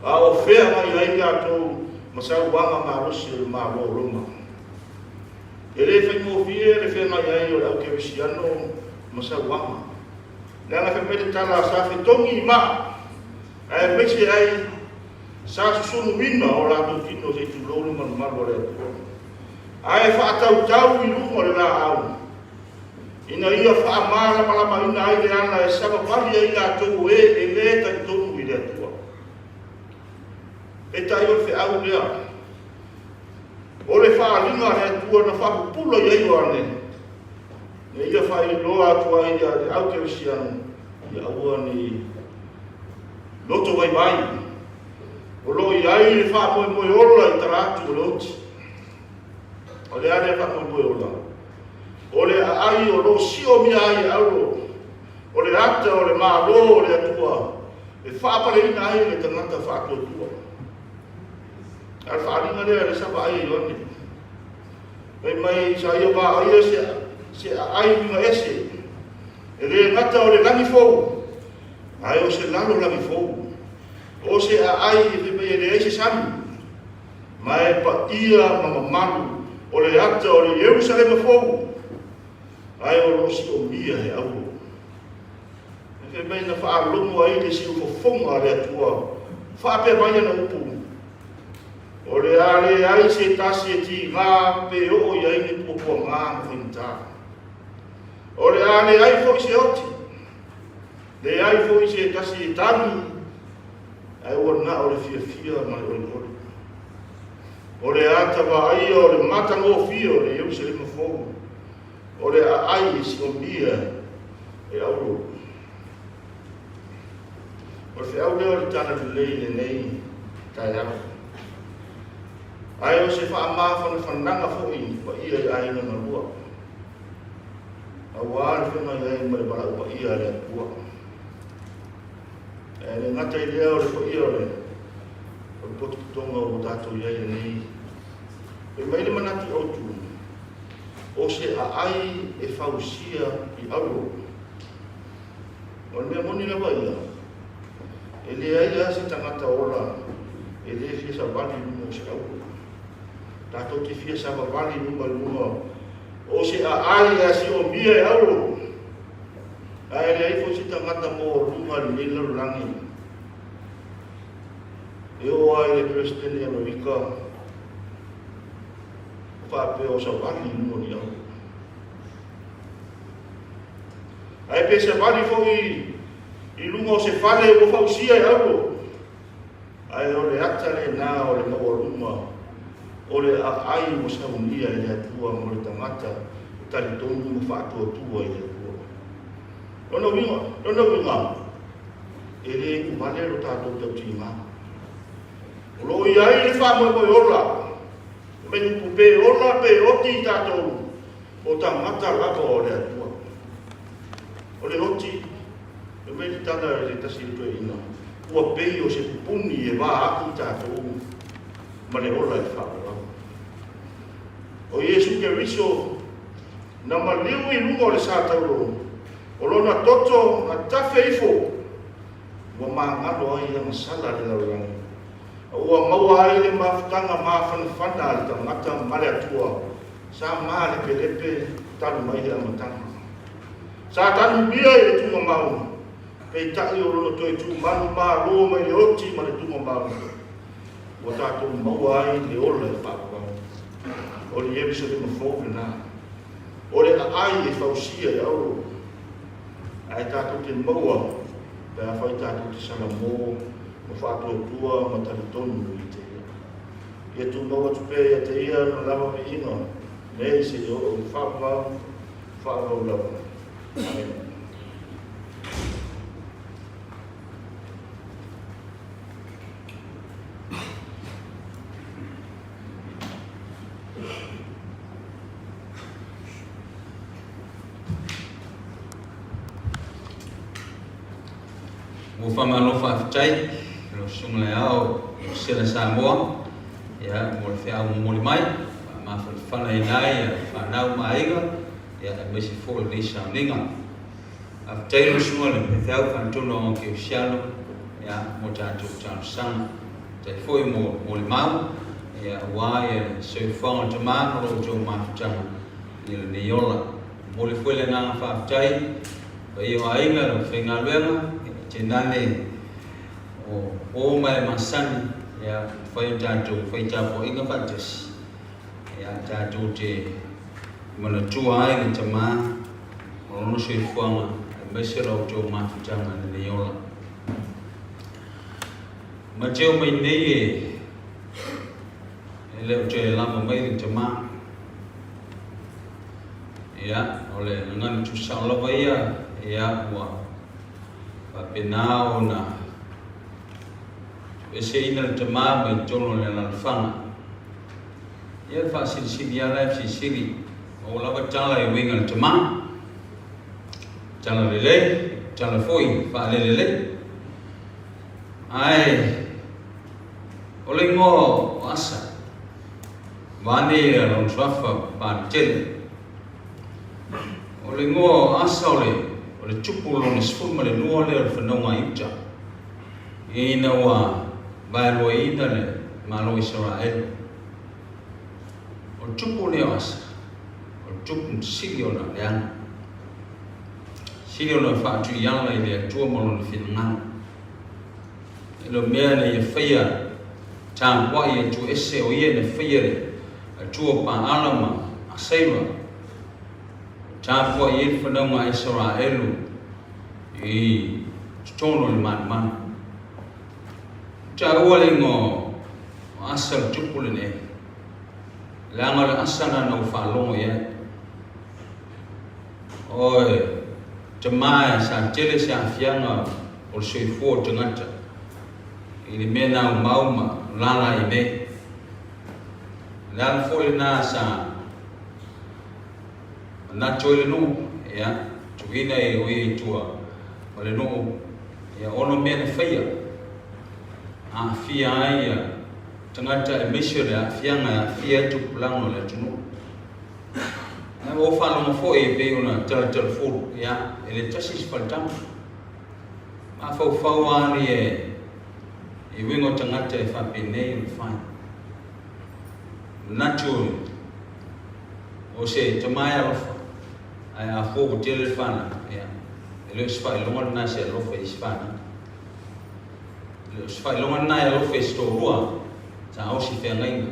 A o whea mai ai gato masau wanga marosi o le maro roma. E le whaingofie le whea mai ai o le au kewesiano masau wanga. Nana fe mete tala sa fe tongi ma. Ai mese ai sa susunu wina o la do kino se tu lolo man marbo le. Ai fa tau i lungo le la au. Ina ia fa mala mala ina ai le ana e sa pali ai la to e le ta tonu i le tua. E tai o fe au le. O le fa linga le tua na fa pulo ia o ane. E ia whai loa atua i a au kewesiano i aua ni loto vai vai. O lo iai le wha moe moe ola I taratu o loti. O le ale wha moe moe ola. O le ai o lo sio mia ai auro. O le ata o le malo o le atua. E wha pare ina ai le tangata wha atua tua. Al wha aringa lea le sapa ai I one. Mai sa ia ba ai se ai minga ese. E le ngata o le langi fou. Ai o se lalo langi fou. O se ai e me le ese sami. Mai pa ia mamamalu. O le ata o le Jerusalem fou. Ai o lo si o mia he au. E mai na wha longo ai le si o fofonga le atua. Wha pe mai na upu. O le ale ai se tasi e ti ngā pe o iai ni pupua ngā mwhinta. O le ale ai fo I se oti. Le ai fo I se tasi e tani. Ai ua nga o le fia fia mai o le ori. O le ata wa ai o le mata ngō fia o le Jerusalem fogu. O le ai si o mia e auro. O le au leo le tana le lei le nei tai au. Ai o se wha amawhana whananga fōi pa ia I aina na rua. A wāre whenga I aina mai para pa ia le rua. E le ngata I lea o le pa ia le. O le potu kutonga o tātou I aina nei. E mai le manati o tu. O se a ai e whausia I auro. O le mea moni le wa ia. E le ai a se tangata ola. E le fia sa wani lumo se auro. Tātou te fia sa wawali luma. O se a ai a si o mia e auro. Ai le ai fo si tangata mo luma ni lalo langi. E o ai le Presidente Amerika. Whape o sa wali luma ni auro. Ai pe sa wali fo I lunga o se whale o whausia e auro. Ai o le ata le nā o le maua luma. O le ai mo sa unia I le atua mo le tangata tali tonu mo whaatua tua I le atua. Lono winga, e le umalero tātou tau tima. O lo I ai le wha mo ola, me nupu pe ola pe oti tātou o tangata lako o le atua. O le oti, e me li tana le tasi le tue ina, ua pei o se pupuni e wā aki tātou, ma le ola e wha. O Yesu ke riso na maliu I lunga o le sātauro. O lona toto na tafe ifo. Ua maangalo ai ang sala le laurangi. Ua maua ai le mafutanga mawhanawhana le tangata male atua. Sa maa le pelepe talu mai le amatanga. Sa talu bia I le tunga mau. Pei tai o lona toi tu manu maa roa mai le oti ma le tunga mau. Ua tātou maua ai le ola e whakawau. O le Jerusalem fogu na. O le ai e whausia e auro. Ai tātou te maua. Pea whai tātou te sana mō. Ma whātua tua ma tari tonu I te ia. Ia tu maua tupe ia te ia na lama me inga. Nei se o whakawau lava. Amen.
Mo whamalo whawhitai, lo sunga le au, lo sila Samoa, ia mo le whiau mo le mai, ma whana I nai, whanau maiga, ia e mesi fōle ni sauninga. Whawhitai lo sunga le whiau whantono o ke usiano, ia mo tātou tātou sang, te fōi mo le mau, ia wai e soi whanga te māna lo tō māwhitanga, ia le niola. Mo le fōle ngā whawhitai, pa i o ainga lo whenga luenga, te nane o mai masani ya whai tātou whai tāpo inga whatasi ya tātou te mana tua ai ni te mā o no sui whanga e mesera o tō māwhitanga ni neola. Ma teo mai nei e leo te lama mai ni te mā ya o le ngani tu saulawa ia ua pena o na e se ina le tama mai tono le na fanga ia fa sili ala sili o lava tala e winga le tama tala le tala foi fa le ai o le ngo asa vane ron swafa ba tele o le ngo asa o le tupu lo ne sfuma le nuo le whanonga ita ina wa bailua ina le malo Israel o tupu le asa o tupu sili o na leana sili o na whaatu iana i le atua malo le whinangana ilo mea le ia whaia tā wai e tu ese o ia ne whaia le atua pa alama a seima tā wai e whanonga Israelu i tono le man tā ua le ngō asa le tupu le ne le anga le asa na nau whalongo ia oe te mai sa tele sa fianga o le soifua tangata i le mena o mauma lala i me le ala fōle nā sa na toi le no ia tuina e o i tua o le no ia ono mena whaia a fia ai tangata e misio le a fianga a fia tupulango le tunu na o whalonga fo e pe ona tala furu ia e le tasis paltama ma fau ani e wingo tangata e whapene i whai natu o se tamaya rofa ai a fōku tele whana ia e leo sifai longa na se rofa i sifana leo sifai longa na e rofa i storua sa au si whengainga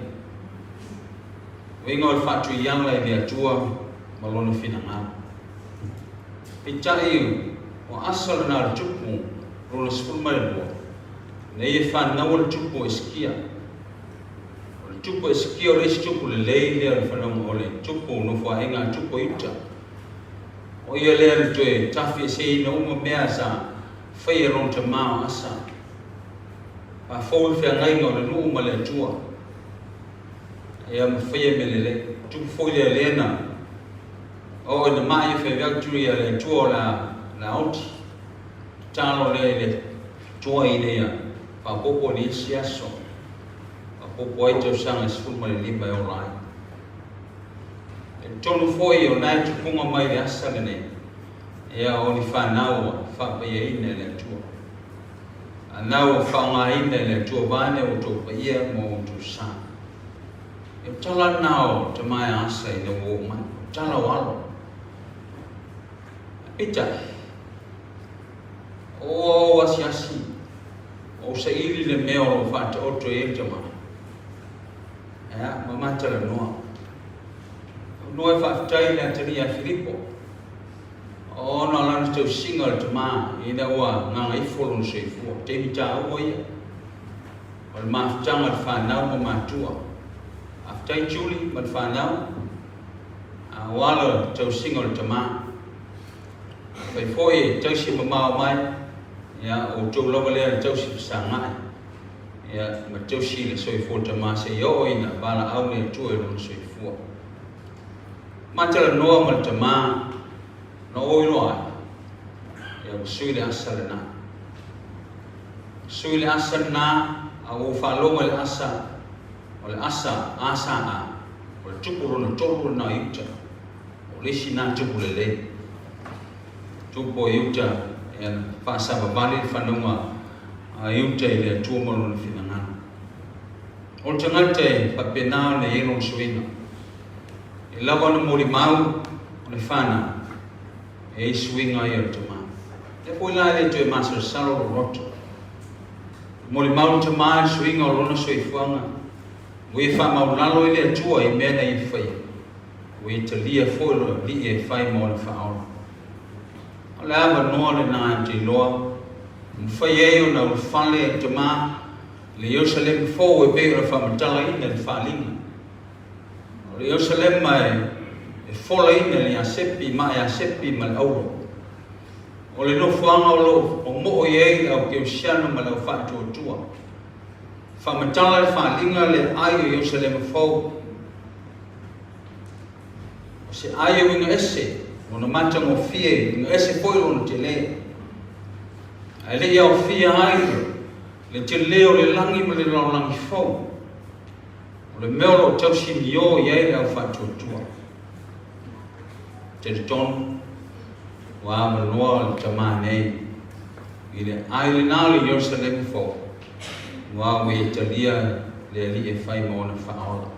wingo e whatu i yanga i lea tua malona whinanga pitai o asal na tupu rona sifurmailua ne e whanau le tupu e skia o le tupu e skia o le tupu le leile le whanau o le tupu no whaenga tupu ita o ia lea le toe tafi e se ina uma mea sa whaia ron te mao asa a fōi whengainga o le nuu ma le tua ia ma whaia me le tupu fōi le leena o ina mai e whewak turi a le tua o la oti talo le tua i lea popo ni siaso popo ai tau sanga sfulma le lima e olai e tonu foi o nai tupunga mai le asa le nei ea o ni whanau whapaya ina le tua anau whaunga ina le tua vane o tō paia mo o tō sa e tala nao te mai asa i le wo mai tala walo ita o asiasi o se ili le mea o whata oto e tama ea mamata la noa noa e whaftai le atari a Filipo o na lana tau singa le tama ina ua nganga ifolo no seifua te mita ua ia o le maafutanga le whanau ma matua aftai tuli ma le whanau a wala tau singa le tama pai foi tau si mamao mai ia o tau lava lea tau si pasangai ia ma tau si le soifua tama se yo ina bala au le tua e lona soifua matala noa ma le tama no oilo ai ia sui le asa le na sui le asa na a o whalonga le asa o le asa a o le tupu rona tolu na iuta o le si na tupu le tupu iuta ia whaasama vali whanonga a iuta i le atua malo na whinangana o le tangata e whapenao le eno suina i lawa na mori mau o le whana e swinga i o tama e poi la le to e master salo roto mori mau tama e swinga o lona soifuanga ui fa maulalo i le atua i mena i whai ui te lia foilo li e whai mo le whaora o le awa noa le na te loa mwhai e o na u whale e tama le Jerusalem fōu e pēra whamatala ina le whalinga o le Jerusalem mai e fola ina le asepi ma e asepi ma le auro o le no fuanga o lo o mo o iei au ke usiano ma le au whatu o tua whamatala whalinga le ai o Jerusalem fau. O se ai o inga ese, o na matang o fie, inga ese foi o na te le. Ai le ia o fie ai, le te leo le langi ma le langi fau. O le meo lo tau simi o iei le au whatuatua. Te John, wa manoa le tama nei. I le ai le nā le Jerusalem fau. Wa we talia le li e whai mo na whaola.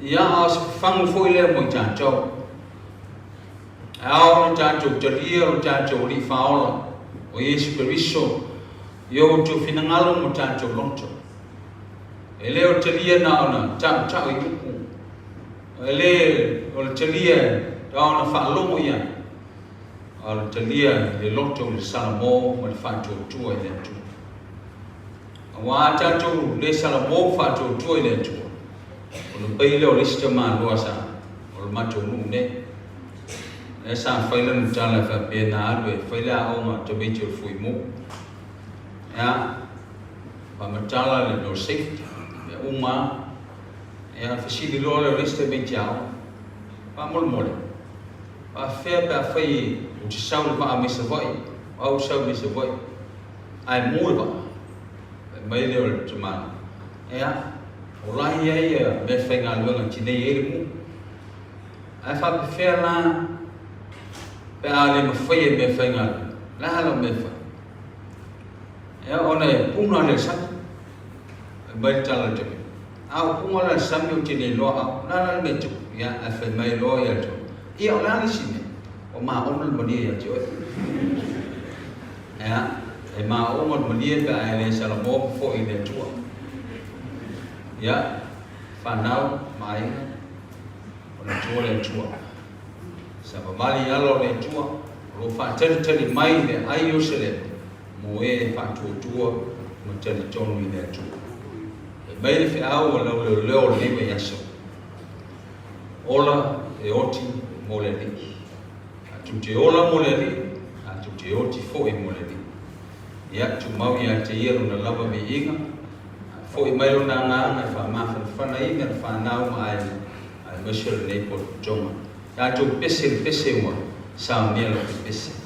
Ia a se whangu foi le mo i tātou. Ao na tātou talia o tātou li whaola. O Yesu Keriso, yo tu finangalo mo tātou lonto. E leo talia na ona tau i uku. E le o le talia na ona whaalongo ia. O le talia le lonto le salamo ma le whatuatua i le atu. Wa tātou le salamo whatuatua i le atu. O le peile o lista maa loa sa. O le matou nuu ne. E sa whaila nu tala whapea na alu e whaila au ma tabiti o fui mo. Ea, whamatala le no safety. Uma e a fasili lola lista be tiao pa mol mol pa fe pa fai o te sau pa me se vai au sau me se vai ai mo ba mai le o te man e a o lai ai me fe nga luanga tine e mo ai fa pe fe la pe a le me fai me fe nga la hala me fa e ona puna le sa mai tala te au punga la sami o tene loa au la me tu ya a fe mai loa ya tu ia o la ni sine o ma ona le mani ya tu ya e ma ona le mani pe ai le sala mo fo i le tu ya fa nau mai o le tu le tu sa ba mali ya lo le tu lo fa tele mai le ai o se le mo e fa tu mo tele tonu i le tu Mai fe au o lau leo lewe yaso. Ola e oti mo le li. Atu te ola mo le li, atu te oti fo e mo le li. Ia tu mau ia te ieru na lava me inga. Fo e mailo na nganga e wha mawhan whana inga e wha nau ma ai mashira nei po tonga. Ia tu pese ua, sao mea lo pese.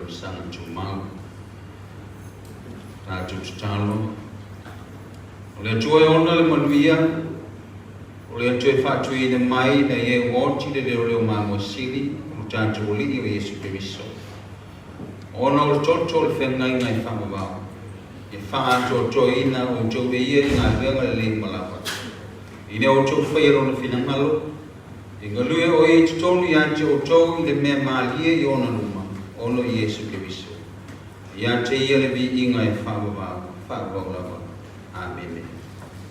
lo sanga chumau. Ta tutalo. Ole joy ona le manuia. Ole joy fatui de mai na ye woti de ole mamo sili, utanto oli o Yesu Kristo. Ona o toto le fengai ngai famava. E fa toto ina o jowe ye na venga le malapa. Ine o to whaero na whinangalo. I ngalue o e tutonu i ante o tau i le mea maalie i ona luma. Ono i Yesu Kristo. I ante i ele vi inga e whaavau. Amen.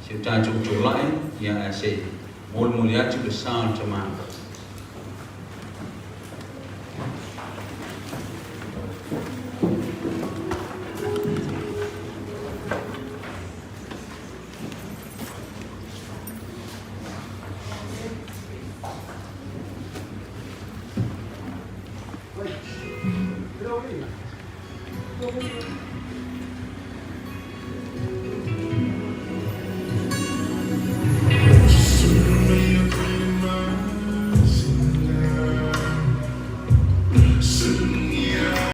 Se o tātou to lai, ia a se mole atu le sāng tamanga.
Thank you.